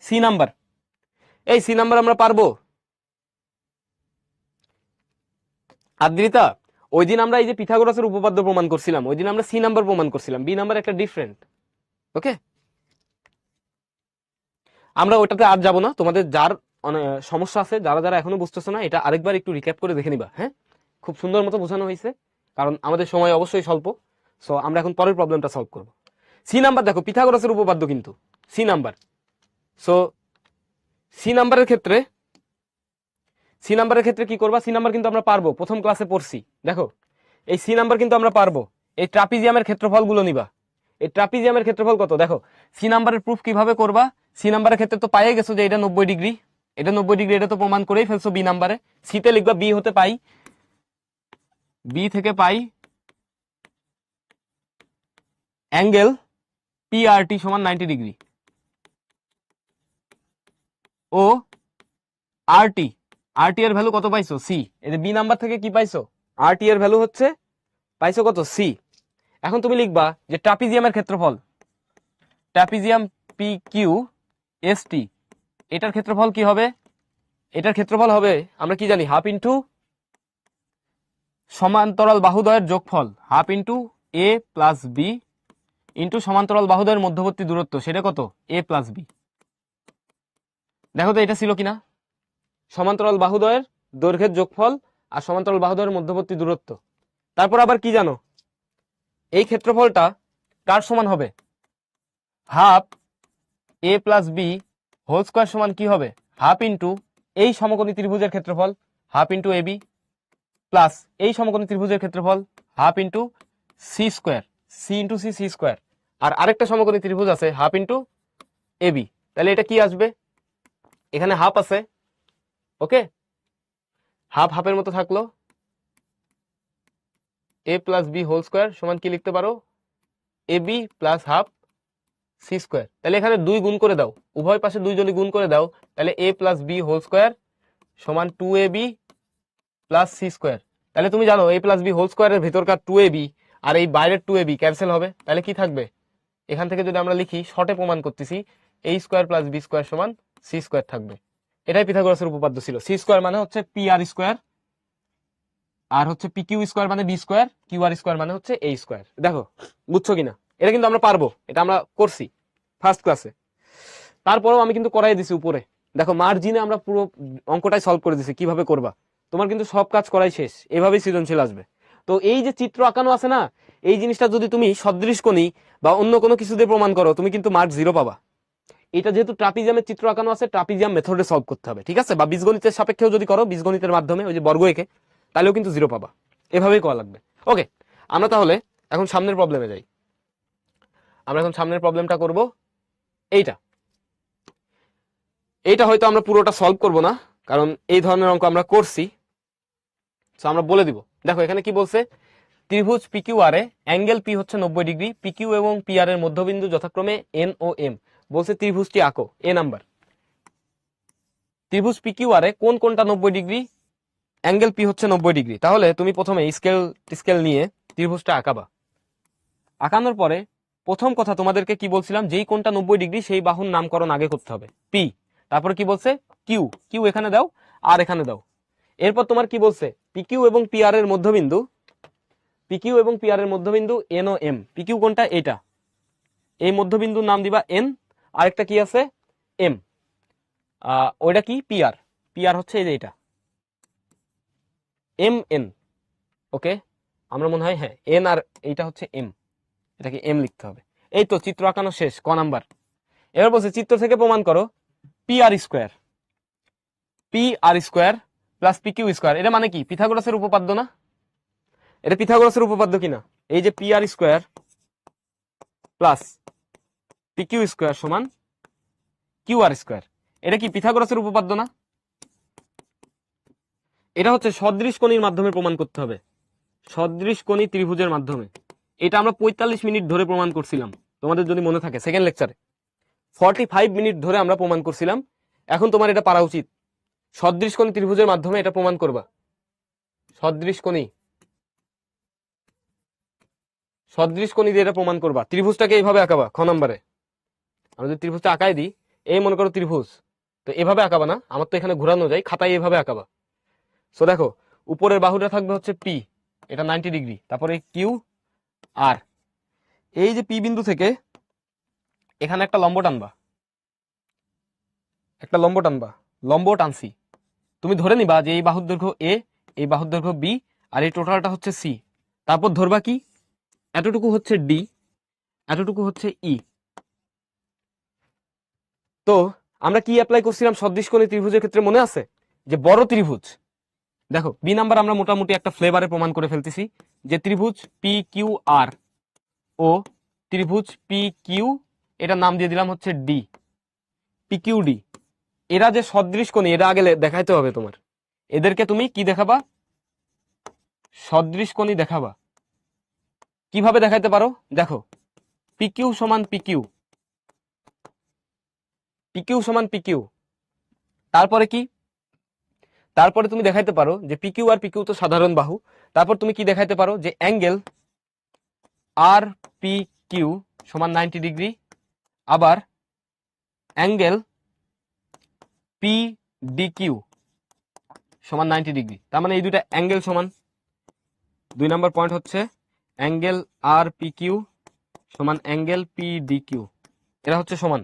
A: সি নাম্বার, এই সি নাম্বার আমরা পারবো। আদ্রিতা, ওই দিন আমরা এই যে পিথাগোরাসের উপপাদ্য প্রমাণ করছিলাম, ওই দিন আমরা সি নাম্বার প্রমাণ করছিলাম, বি নাম্বার একটা ডিফারেন্ট। ওকে, আমরা ওটাতে আর যাব না। তোমাদের যার সমস্যা আছে, যারা যারা এখনো বুঝতেছো না, এটা আরেকবার একটু রিক্যাপ করে দেখে নিবা। হ্যাঁ, খুব সুন্দর মতো বোঝানো হয়েছে, কারণ আমাদের সময় অবশ্যই স্বল্প। সো আমরা এখন পরের প্রবলেমটা সলভ করব। সি নাম্বার দেখো পিথাগোরাসের উপপাদ্য কিন্তু সি নাম্বার। সো সি নাম্বারের ক্ষেত্রে কি করবা? সি নাম্বার কিন্তু আমরা পারবো, প্রথম ক্লাসে পড়ছি। দেখো এই সি নাম্বার কিন্তু আমরা পারবো। এই ট্রাপিজিয়ামের ক্ষেত্রফল গুলো নিবা। এই ট্রাপিজিয়ামের ক্ষেত্রফল কত? দেখো সি নাম্বারের প্রুফ কিভাবে করবা? সি নাম্বারের ক্ষেত্রে তো পাইয়ে গেছো যে এটা 90 ডিগ্রি, এটা 90 ডিগ্রি, এটা তো প্রমাণ করেই ফেলছো বি নাম্বারে। সিতে লিখবা বি হতে পাই, বি থেকে পাই অ্যাঙ্গেল পি আর টি সমান 90 ডিগ্রি, ও আর টি এর ভ্যালু কত পাইছো? সি। এই যে বি নাম্বার থেকে কি পাইছো? আর টি এর ভ্যালু হচ্ছে পাইছো কত? সি। এখন তুমি লিখবা যে ট্রাপিজিয়ামের ক্ষেত্রফল, trapezium P Q S T, এটার ক্ষেত্রফল কি হবে? এটার ক্ষেত্রফল হবে, আমরা কি জানি, হাফ ইন্টু সমান্তরাল বাহুদ্বয়ের যোগফল, হাফ ইন্টু এ প্লাস বি ইন্টু সমান্তরাল বাহুদ্বয়ের মধ্যবর্তী দূরত্ব, সেটা কত? এ প্লাস বি। দেখো তো এটা ছিল কিনা? সমান্তরাল বাহুদ্বয়ের দৈর্ঘ্যের যোগফল আর সমান্তরাল বাহুদ্বয়ের মধ্যবর্তী দূরত্ব। তারপর আবার কি জানো? এই ক্ষেত্রফলটা কার সমান হবে? হাফ এ প্লাস বি হোল স্কোয়ার সমান কি হবে? হাফ ইন্টু
B: এই সমকোণী ত্রিভুজের ক্ষেত্রফল হাফ ইন্টু এবি প্লাস এই সমকোণী ত্রিভুজের ক্ষেত্রফল half into C square, C into C, C square. আর আরেকটা সমকোণী ত্রিভুজ আছে হাফ ইন্টু এবি, তাহলে এটা কি আসবে, এখানে হাফ আছে, ওকে, হাফ হাফের মতো থাকলো, A plus B whole square সমান কি লিখতে পারো, A B plus half C square. তাহলে এখানে 2 গুণ করে দাও, উভয় পাশে 2 যদি গুণ করে দাও, তাহলে এ প্লাস বি হোল স্কোয়ার সমান 2ab প্লাস সি স্কোয়ার। তাহলে তুমি জানো এ প্লাস বি হোল স্কোয়ারের ভেতরকার 2ab আর এই বাইরের 2ab ক্যান্সেল হবে, তাহলে কি থাকবে, এখান থেকে যদি আমরা লিখি, শর্টে প্রমাণ করতেছি, a square plus B square সমান সি স্কোয়ার থাকবে। এটাই পিথাগোরাসের উপপাদ্য ছিল। সি স্কোয়ার মানে হচ্ছে পি আর স্কোয়ার, আর হচ্ছে পি কিউ স্কোয়ার মানে B square, Q R square মানে হচ্ছে এ স্কোয়ার। দেখো বুঝছো কিনা, এটা কিন্তু আমরা পারবো, এটা আমরা করছি ফার্স্ট ক্লাসে, তারপরেও আমি কিন্তু করাই দিছি উপরে। দেখো মার্জিনে আমরা পুরো অঙ্কটাই সলভ করে দিছি কিভাবে করবা, তোমার কিন্তু সব কাজ করাই শেষ, এভাবেই সৃজনশীল আসবে। তো এই যে চিত্র আঁকানো আছে না, এই জিনিসটা যদি তুমি সদৃশকোণী বা অন্য কোনো কিছু দিয়ে প্রমাণ করো, তুমি কিন্তু মার্ক 0 পাবা। এটা যেহেতু ট্রাপিজিয়ামের চিত্র আঁকানো আছে, ট্রাপিজিয়াম মেথডে সলভ করতে হবে, ঠিক আছে, বা বীজগণিতের সাপেক্ষেও যদি করো, বীজগণিতের মাধ্যমে ওই যে বর্গ এঁকে, তাহলেও কিন্তু 0 পাবা। এভাবেই করা লাগবে। ওকে, আমরা তাহলে এখন সামনের প্রবলেমে যাই। আমরা এখন সামনের প্রবলেমটা করব এইটা। এইটা হয়তো আমরা পুরোটা সলভ করব না, কারণ এই ধরনের অঙ্ক আমরা করছি, তো আমরা বলে দিব। দেখো এখানে কি বলছে, ত্রিভুজ পিকিউ আর এ অ্যাঙ্গেল পি হচ্ছে 90 ডিগ্রি, পিকিউ এবং পি আর এর মধ্যবিন্দু যথাক্রমে এন ও এম। বলছে ত্রিভুজটি আঁকো, এ নাম্বার। ত্রিভুজ পিকিউ আর এ কোন কোনটা 90 ডিগ্রি, অ্যাঙ্গেল পি হচ্ছে 90 ডিগ্রি। তাহলে তুমি প্রথমে স্কেল নিয়ে ত্রিভুজটা আঁকাবা। আঁকানোর পরে প্রথম কথা তোমাদেরকে কি বলছিলাম, যেই কোনটা 90 ডিগ্রি সেই বাহুর নামকরণ আগে করতে হবে, পি। তারপরে কি বলছে, কিউ, কিউ এখানে দাও আর এখানে দাও। এরপর তোমার কি বলছে, পিকিউ এবং পি আর এর মধ্যবিন্দু, পিকিউ এবং পি আর এর মধ্যবিন্দু এন ও এম। পিকিউ কোনটা, এটা, এই মধ্যবিন্দুর নাম দিবা এন, আরেকটা কি আছে এম, ওইটা কি পি আর, পি আর হচ্ছে এই যে এটা এম এন। ওকে, আমরা মনে হয় হ্যাঁ এন আর এইটা হচ্ছে এম, এটাকে এম লিখতে হবে। এই তো চিত্র আঁকানো শেষ, ক নাম্বার। এবার বলছে চিত্র থেকে প্রমাণ করো P R square, P R square plus P Q square. এটা মানে কি, পিথাগোরাসের উপপাদ্য না, এটা পিথাগোরাসের উপপাদ্য কিনা, এই যে P R square plus P Q square সমান কিউ আর স্কোয়ার, এটা কি পিথাগোরাসের উপপাদ্য না? এটা হচ্ছে সদৃশকোণীর মাধ্যমে প্রমাণ করতে হবে, সদৃশকোণী ত্রিভুজের মাধ্যমে। এটা আমরা 45 মিনিট ধরে প্রমাণ করছিলাম, তোমাদের যদি মনে থাকে সেকেন্ড লেকচারে 45 মিনিট ধরে আমরা প্রমাণ করছিলাম। এখন তোমার এটা পারা উচিত, সদৃশকোণী ত্রিভুজের মাধ্যমে এটা প্রমাণ করবা। সদৃশকোণী, সদৃশকোণী দিয়ে এটা প্রমাণ করবা। ত্রিভুজটাকে এইভাবে আঁকাবা, খ নম্বরে আমরা যদি ত্রিভুজটা আঁকাই দিই, এই মনে করো ত্রিভুজ, তো এভাবে আঁকাবা না, আমার তো এখানে ঘোরানো যায়, খাতায় এইভাবে আঁকাবা। সো দেখো উপরের বাহুটা থাকবে হচ্ছে পি, এটা 90 ডিগ্রি, তারপরে কিউ আর, এই যে পি বিন্দু থেকে এখানে একটা লম্ব টানবা, একটা লম্ব টানবা, লম্ব টানছি, তুমি ধরে নিবা যে এই বাহুর দৈর্ঘ্য এ, এই বাহুর দৈর্ঘ্য বি, আর এই টোটালটা হচ্ছে সি। তারপর ধরবা কি, এতটুকু হচ্ছে ডি, এতটুকু হচ্ছে ই। তো আমরা কি অ্যাপ্লাই করছিলাম সদৃশকোণী ত্রিভুজের ক্ষেত্রে, মনে আছে, যে বড় ত্রিভুজ। দেখো বি নাম্বার আমরা মোটামুটি একটা ফ্লেভারে প্রমাণ করে ফেলতেছি, যে ত্রিভুজ পি কিউ আর ও ত্রিভুজ পি কিউ, এটার নাম দিয়ে দিলাম হচ্ছে ডি, পি কিউ ডি। এরা যে সদৃশকোণী, এটা আগে দেখাইতে হবে তোমার, এদেরকে তুমি কি দেখাবা, সদৃশকোণী দেখাবা। কিভাবে দেখাইতে পারো, দেখো পিকিউ সমান পিকিউ, পিকিউ সমান পিকিউ, তারপরে কি, তারপরে তুমি দেখাইতে পারো যে পিকিউ আর পিকিউ তো সাধারণ বাহু। তারপর তুমি কি দেখাইতে পারো, যে অ্যাঙ্গেল আর পি কিউ সমান 90 ডিগ্রি, আবার অ্যাঙ্গেল পি ডি কিউ সমান 90 ডিগ্রি। তার মানে এই দুইটা অ্যাঙ্গেল সমান। 2 নম্বর পয়েন্ট হচ্ছে অ্যাঙ্গেল আর পি কিউ সমান অ্যাঙ্গেল পি ডি কিউ, এরা হচ্ছে সমান।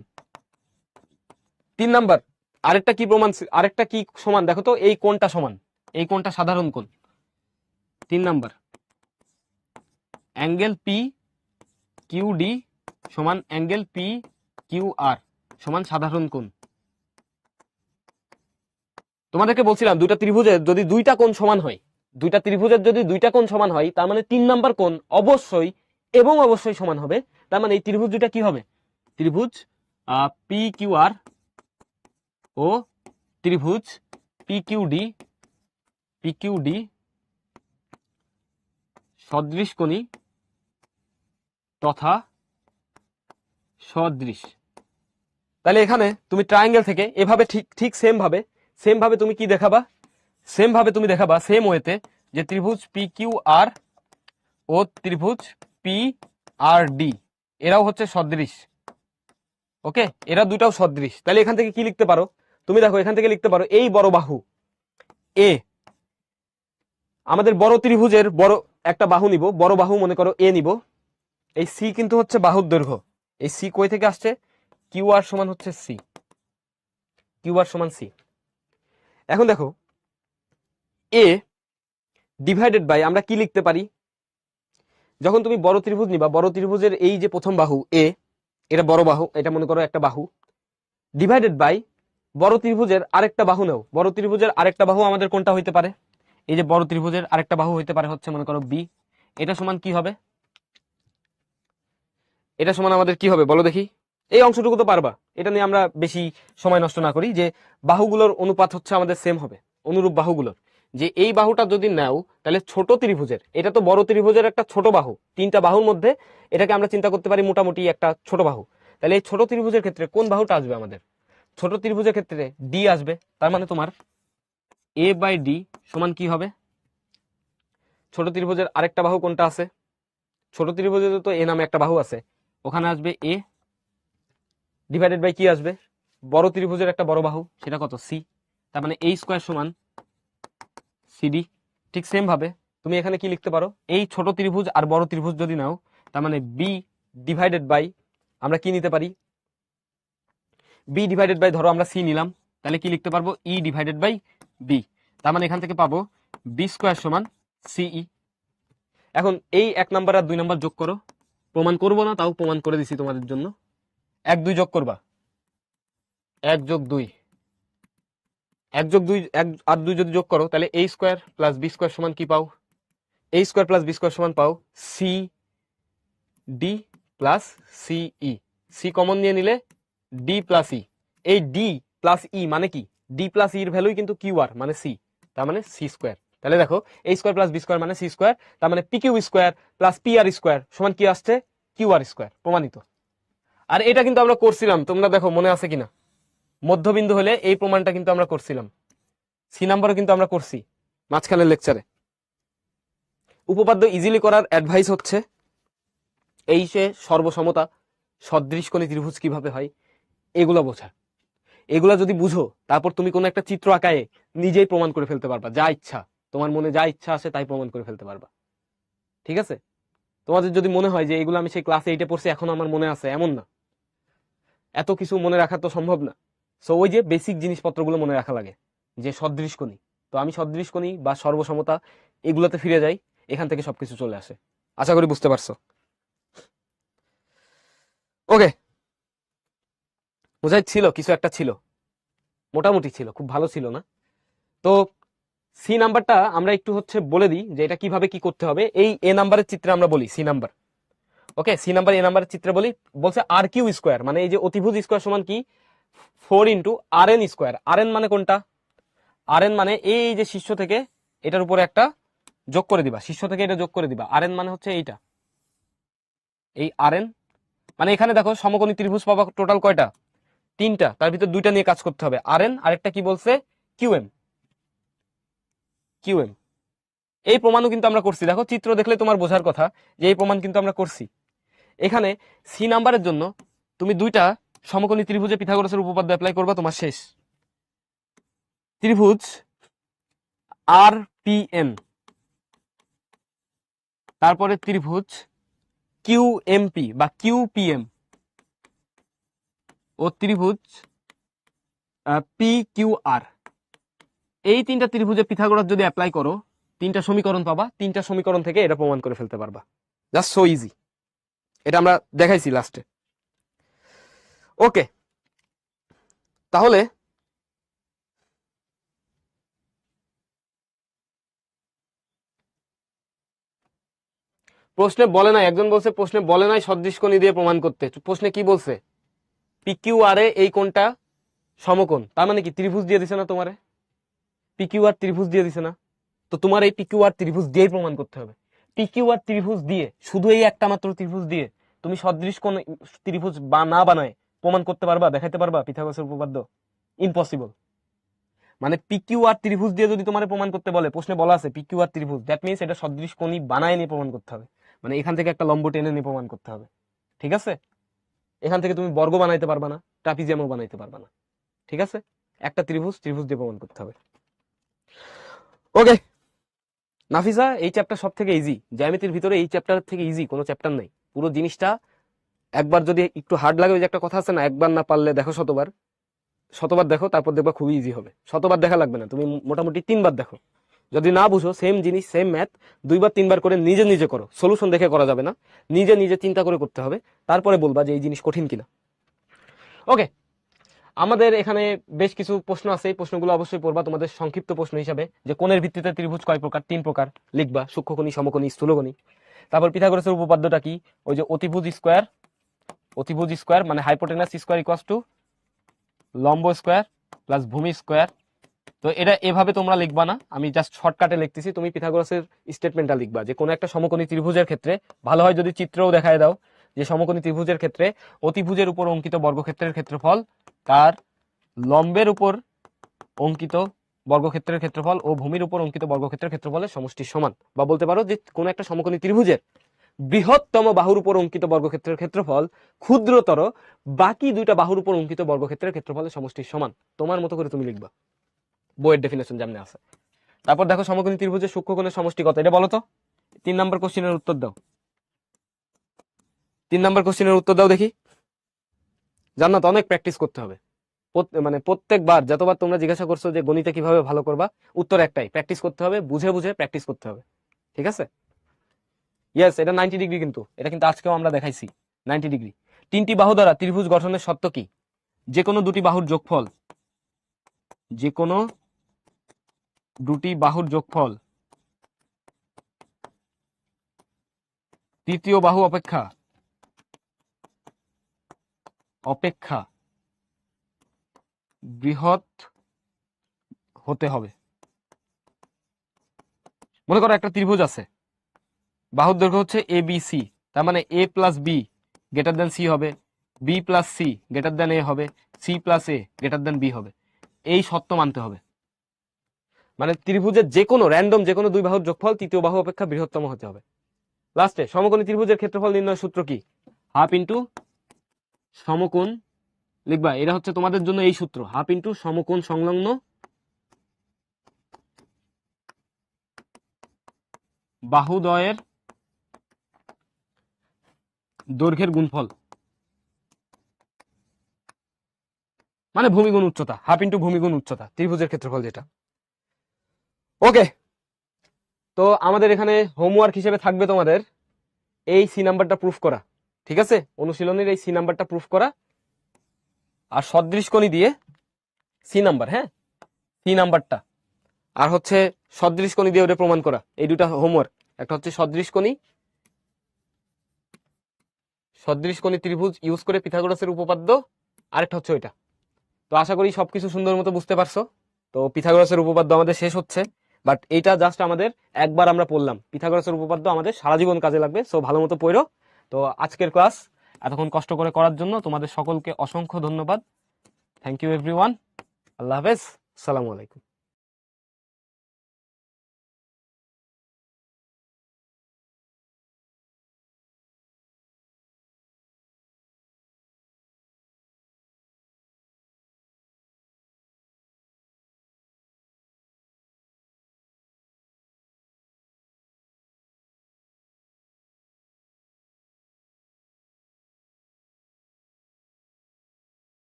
B: 3 নাম্বার আরেকটা কি প্রমাণ, আরেকটা কি সমান, দেখো তো এই কোণটা সমান, এই কোণটা সাধারণ কোণ। 3 number angle P Q D সমান অ্যাঙ্গেল পি কিউ আর সমান সাধারণ কোণ। তোমাদেরকে বলছিলাম দুইটা ত্রিভুজের যদি দুইটা কোণ সমান হয়, দুইটা ত্রিভুজের যদি দুইটা কোণ সমান হয়, তার মানে 3 নাম্বার কোণ অবশ্যই এবং অবশ্যই সমান হবে। তার মানে এই ত্রিভুজ দুইটা কি হবে? ত্রিভুজ পি কিউ আর ও ত্রিভুজ পি কিউ ডি সদৃশকোণী তথা সদৃশ। তাহলে এখানে তুমি ট্রায়াঙ্গেল থেকে এভাবে ঠিক ঠিক সেম ভাবে তুমি কি দেখাবা? সেম ভাবে তুমি দেখাবা সেম ওয়েতে যে ত্রিভুজ পি কিউ আর ও ত্রিভুজ পি আর ডি এরাও হচ্ছে সদৃশ। ওকে, এরা দুটাও সদৃশ। তাহলে এখান থেকে কি লিখতে পারো? তুমি দেখো এখান থেকে লিখতে পারো এই বড় বাহু এ, আমাদের বড় ত্রিভুজের বড় একটা বাহু নিব, বড় বাহু মনে করো এ নিব। এই সি কিন্তু হচ্ছে বাহুর দৈর্ঘ্য। এই সি কই থেকে আসছে? কিউ আর সমান হচ্ছে সি, কিউ আর সমান সি। এখন দেখো এ ডিভাইডেড বাই আমরা কি লিখতে পারি? যখন তুমি বড় ত্রিভুজ নিবা, বড় ত্রিভুজের এই যে প্রথম বাহু এ, এটা বড় বাহু, এটা মনে করো একটা বাহু, ডিভাইডেড বাই বড় ত্রিভুজের আরেকটা বাহু নাও। বড় ত্রিভুজের আরেকটা বাহু আমাদের কোনটা হইতে পারে? এই যে বড় ত্রিভুজের আরেকটা বাহু হইতে পারে হচ্ছে মনে করো বি। এটা সমান কি হবে? এটা সমান আমাদের কি হবে বলো দেখি? এই অংশটুকু তো পারবা, এটা নিয়ে আমরা বেশি সময় নষ্ট না করি। যে বাহুগুলোর অনুপাত হচ্ছে আমাদের সেম হবে, অনুরূপ বাহুগুলোর। যে এই বাহুটা যদি নাও তাহলে ছোট ত্রিভুজের, এটা তো বড় ত্রিভুজের একটা ছোট বাহু, তিনটা বাহুর মধ্যে এটাকে আমরা চিন্তা করতে পারি মোটামুটি একটা ছোট বাহু। তাহলে এই ছোট ত্রিভুজের ক্ষেত্রে কোন বাহুটা আসবে আমাদের? ছোট ত্রিভুজের ক্ষেত্রে ডি আসবে। তার মানে তোমার এ বাই ডি সমান কি হবে? ছোট ত্রিভুজের আরেকটা বাহু কোনটা আছে? ছোট ত্রিভুজের তো এ নামে একটা বাহু আছে, ওখানে আসবে এ ডিভাইডেড বাই কি আসবে? বড় ত্রিভুজের একটা বড় বাহু, সেটা কত? সি। তার মানে এই স্কোয়ার সমান সিডি। ঠিক সেম ভাবে তুমি এখানে কি লিখতে পারো? এই ছোট ত্রিভুজ আর বড় ত্রিভুজ যদি নাও, তার মানে বি ডিভাইডেড বাই আমরা কি নিতে পারি? বি ডিভাইডেড বাই ধরো আমরা সি নিলাম, তাহলে কি লিখতে পারবো? E divided by B. তার মানে এখান থেকে পাবো বি স্কোয়ার সমান সিই। এখন এই 1 নাম্বার আর 2 নাম্বার যোগ করো। প্রমাণ করবো না, তাও প্রমাণ করে দিছি তোমাদের জন্য। 1 2 যোগ করবা, 1 যোগ 2, 1 যোগ 2, 1 আর 2 যদি যোগ করো তাহলে a square plus B square সমান কি পাও? a square plus B square সমান পাও C D plus CE. C common নিয়ে নিলে ডি প্লাস ই। এই ডি প্লাস ই মানে কি? ডি প্লাস ইর ভ্যালুই কিন্তু কিউ আর মানে সি, তার মানে সি স্কোয়ার। তাহলে দেখো a square plus B square মানে সি স্কোয়ার, তার মানে P Q square plus P R square সমান কি আসছে? Q R square. প্রমাণিত। আর এটা কিন্তু আমরা করছিলাম, তোমরা দেখো মনে আছে কিনা? মধ্যবিন্দু হলে এই প্রমাণটা কিন্তু আমরা করছিলাম, সি নাম্বারও কিন্তু আমরা করছি মাঝখানের লেকচারে। উপপাদ্য ইজিলি করার অ্যাডভাইস হচ্ছে এই সে সর্বসমতা সদৃশকোণী ত্রিভুজ কিভাবে হয় এগুলো বোঝা। এগুলা যদি বুঝো, তারপর তুমি কোনো একটা চিত্র আঁকায়ে নিজেই প্রমাণ করে ফেলতে পারবা, যা ইচ্ছা তোমার মনে যা ইচ্ছা আসে তাই প্রমাণ করে ফেলতে পারবা। ঠিক আছে? তোমাদের যদি মনে হয় যে এগুলো আমি সেই ক্লাস 8-এ পড়ছি এখন আমার মনে আছে, এমন না, এত কিছু মনে রাখা তো সম্ভব না। সো ওই যে বেসিক জিনিসপত্রগুলো মনে রাখা লাগে, যে সদৃশকোণী। তো আমি সদৃশকোণী বা সর্বসমতা এগুলোতে ফিরে যাই, এখান থেকে সবকিছু চলে আসে। আশা করি বুঝতে পারছো। ওকে, বোঝাই ছিল, কিছু একটা ছিল, মোটামুটি ছিল, খুব ভালো ছিল না। তো সি নাম্বারটা আমরা একটু হচ্ছে বলে দিই যে এটা কিভাবে কি করতে হবে। এই এ নাম্বারের চিত্রে আমরা বলি C number. Okay, C number এ নাম্বারের চিত্রে বলি, বলছে আর কিউ স্কোয়ার মানে এই যে অতিভুজ স্কোয়ার সমান কি? 4 ইন্টু আর এন স্কোয়ার। আর এন মানে কোনটা? আর এন মানে এই যে শীর্ষ থেকে এটার উপরে একটা যোগ করে দিবা, শীর্ষ থেকে এটা যোগ করে দিবা। আর এন মানে হচ্ছে এইটা, এই আর এন মানে এখানে দেখো সমকোণী ত্রিভুজ পাবা টোটাল কয়টা? 3টা, তার ভিতর 2টা নিয়ে কাজ করতে হবে। আর এন আরেকটা কি বলছে? কিউএম। কিউএম এই প্রমাণও কিন্তু আমরা করছি, দেখো চিত্র দেখলে তোমার বোঝার কথা যে এই প্রমাণ কিন্তু আমরা করছি। এখানে সি নাম্বারের জন্য তুমি 2টা সমকোণী ত্রিভুজে পিথাগোরাসের উপপাদ্য অ্যাপ্লাই করবা, তোমার শেষ। ত্রিভুজ আর পি এন, তারপরে ত্রিভুজ কিউ এম পি বা কিউ পি এম ও ত্রিভুজ পি কিউ আর। এই 3টা ত্রিভুজে পিথাগোরাস যদি অ্যাপ্লাই করো 3টা সমীকরণ পাবা, 3টা সমীকরণ থেকে এটা প্রমাণ করে ফেলতে পারবা। Just so easy. এটা আমরা দেখাইছি লাস্টে। ওকে, তাহলে প্রশ্নে বলে নাই, একজন বলছে প্রশ্নে বলে নাই সদৃশ কোণী দিয়ে প্রমাণ করতে। প্রশ্নে কি বলছে? পিকিউ আর এ এই কোণটা সমকোণ, তার মানে কি ত্রিভুজ দিয়ে দিছে না তোমারে? পিকিউ আর ত্রিভুজ দিয়ে দিছে না? তো তোমার এই পিকিউ আর ত্রিভুজ দিয়েই প্রমাণ করতে হবে। পিকিউ আর ত্রিভুজ দিয়ে, শুধু এই একটা মাত্র ত্রিভুজ দিয়ে তুমি সদৃশ কোণ ত্রিভুজ বা না বানায় প্রমাণ করতে পারবা, দেখাইতে পারবা পিথাগোরাসের উপপাদ্য? ইম্পসিবল। মানে পিকিউ আর ত্রিভুজ দিয়ে যদি তোমার প্রমাণ করতে বলে, প্রশ্নে বলা আছে পিকিউ আর ত্রিভুজ, দ্যাট মিনস এটা সদৃশ কোণী বানায় নিয়ে প্রমাণ করতে হবে। মানে এখান থেকে একটা লম্ব টেনে নিয়ে প্রমাণ করতে হবে, ঠিক আছে? এখান থেকে তুমি বর্গ বানাইতে পারবা না, ট্রাপিজিয়ামও বানাইতে পারবা না, ঠিক আছে? একটা ত্রিভুজ দিয়ে প্রমাণ করতে হবে। ওকে নাফিসা, এই চ্যাপ্টার সব থেকে ইজি, জ্যামিতির ভিতরে এই চ্যাপ্টার থেকে ইজি কোনো চ্যাপ্টার নাই। পুরো জিনিসটা একবার যদি একটু হার্ড লাগে, ওই যে একটা কথা আছে না, একবার না পারলে দেখো শতবার, শতবার দেখো, তারপর দেখবা খুবই ইজি হবে। শতবার দেখা লাগবে না, তুমি মোটামুটি 3বার দেখো। যদি না বুঝো সেম জিনিস সেম ম্যাথ 2বার 3বার করে নিজে নিজে করো, সলিউশন দেখে করা যাবে না, নিজে নিজে চিন্তা করে করতে হবে, তারপরে বলবা যে এই জিনিস কঠিন কিনা। ওকে, আমাদের এখানে বেশ কিছু প্রশ্ন আছে, এই প্রশ্নগুলো অবশ্যই পড়বা তোমাদের সংক্ষিপ্ত প্রশ্ন হিসাবে, যে কোণের ভিত্তিতে ত্রিভুজ কয় প্রকার? 3 প্রকার লিখবা, সূক্ষ্মকোণী, সমকোণী, স্থূলকোণী। তারপর পিথাগোরাসের উপপাদ্যটা কি? ওই যে অতিভুজ স্কয়ার মানে হাইপোটেনাস স্কয়ার ইকুয়ালস টু লম্ব স্কয়ার প্লাস ভূমি স্কয়ার। তো এটা এভাবে তোমরা লিখবা না, আমি জাস্ট শর্টকাটে লিখতেছি। তুমি পিথাগোরাসের স্টেটমেন্টটা লিখবা যে কোন একটা সমকোণী ত্রিভুজের ক্ষেত্রে, ভালো হয় যদি চিত্রও দেখায় দাও, যে সমকোণী ত্রিভুজের ক্ষেত্রে অতিভুজের উপর অঙ্কিত বর্গক্ষেত্রের ক্ষেত্রফল তার লম্বের উপর অঙ্কিত বর্গক্ষেত্রের ক্ষেত্রফল ও ভূমির উপর অঙ্কিত বর্গক্ষেত্রের ক্ষেত্রফলের সমষ্টির সমান। বা বলতে পারো যে কোন একটা সমকোণী ত্রিভুজের বৃহত্তম বাহুর উপর অঙ্কিত বর্গক্ষেত্রের ক্ষেত্রফল ক্ষুদ্রতর বাকি দুইটা বাহুর উপর অঙ্কিত বর্গক্ষেত্রের ক্ষেত্রফলের সমষ্টির সমান। তোমার মতো করে তুমি লিখবা, বইয়ের ডেফিনেশন যেমন আছে। তারপর দেখো সমকোণী ত্রিভুজের সূক্ষ্মকোণের সমষ্টি কত, এটা বলো তো। 3 নম্বর কোশ্চেনের উত্তর দাও, 3 নম্বর কোশ্চেনের উত্তর দাও দেখি। জান্নাত, অনেক প্র্যাকটিস করতে হবে, মানে প্রত্যেকবার যতবার তোমরা জিজ্ঞাসা করছো যে গণিতে কিভাবে ভালো করবা, উত্তর একটাই, প্র্যাকটিস করতে হবে, বুঝে বুঝে প্র্যাকটিস করতে হবে, ঠিক আছে? ইয়েস, এটা 90 ডিগ্রি, কিন্তু এটা কিন্তু আজকেও আমরা দেখাইছি 90 ডিগ্রি। 3টি বাহু দ্বারা ত্রিভুজ গঠনের শর্ত কি? যে কোনো দুটি বাহুর যোগফল, যে কোনো দুটি বাহুর যোগফল তৃতীয় বাহু অপেক্ষা বৃহৎ হতে হবে। মনে করো একটা ত্রিভুজ আছে, বাহুর দৈর্ঘ্য হচ্ছে এ বি সি, তার মানে A plus B greater than C হবে, B plus C greater than A হবে, C plus A greater than B হবে। এই শর্ত মানতে হবে। মানে ত্রিভুজের যে কোনো র্যান্ডম যে কোনো দুই বাহুর যোগফল তৃতীয় বাহু অপেক্ষা বৃহত্তম হতে হবে। লাস্টে সমকোণী ত্রিভুজের ক্ষেত্রফল নির্ণয় সূত্র কি? হাফ ইন্টু সমকোণ, লিখবা এটা হচ্ছে তোমাদের জন্য এই সূত্র, হাফ ইন্টু সমকোণ সংলগ্ন বাহুদ্বয়ের দৈর্ঘ্যের গুণফল, মানে ভূমিগুণ উচ্চতা, হাফ ইন্টু ভূমিগুণ উচ্চতা, ত্রিভুজের ক্ষেত্রফল যেটা। ওকে, তো আমাদের এখানে হোমওয়ার্ক হিসেবে থাকবে তোমাদের এই সি নাম্বারটা প্রুফ করা, ঠিক আছে? অনুশীলনের এই সি নাম্বারটা প্রুফ করা, আর সদৃশ কোণী দিয়ে সি নাম্বার, হ্যাঁ সি নাম্বারটা, আর হচ্ছে সদৃশ কোণী দিয়ে ওটা প্রমাণ করা। এই দুটা হোমওয়ার্ক, একটা হচ্ছে সদৃশ কোণী ত্রিভুজ ইউজ করে পিথাগোরাসের উপপাদ্য, আরেকটা হচ্ছে ওইটা। তো আশা করি সবকিছু সুন্দর মতো বুঝতে পারছো। তো পিথাগোরাসের উপপাদ্য আমাদের শেষ হচ্ছে, বাট এইটা জাস্ট আমাদের একবার আমরা পড়লাম। পিথাগোরাসের উপপাদ্য আমাদের সারা জীবন কাজে লাগবে, সো ভালো মতো পড়ো। তো আজকের ক্লাস এতক্ষণ কষ্ট করে করার জন্য তোমাদের সকলকে অসংখ্য ধন্যবাদ। Thank you everyone. আল্লাহ হাফেজ, আসসালামু আলাইকুম।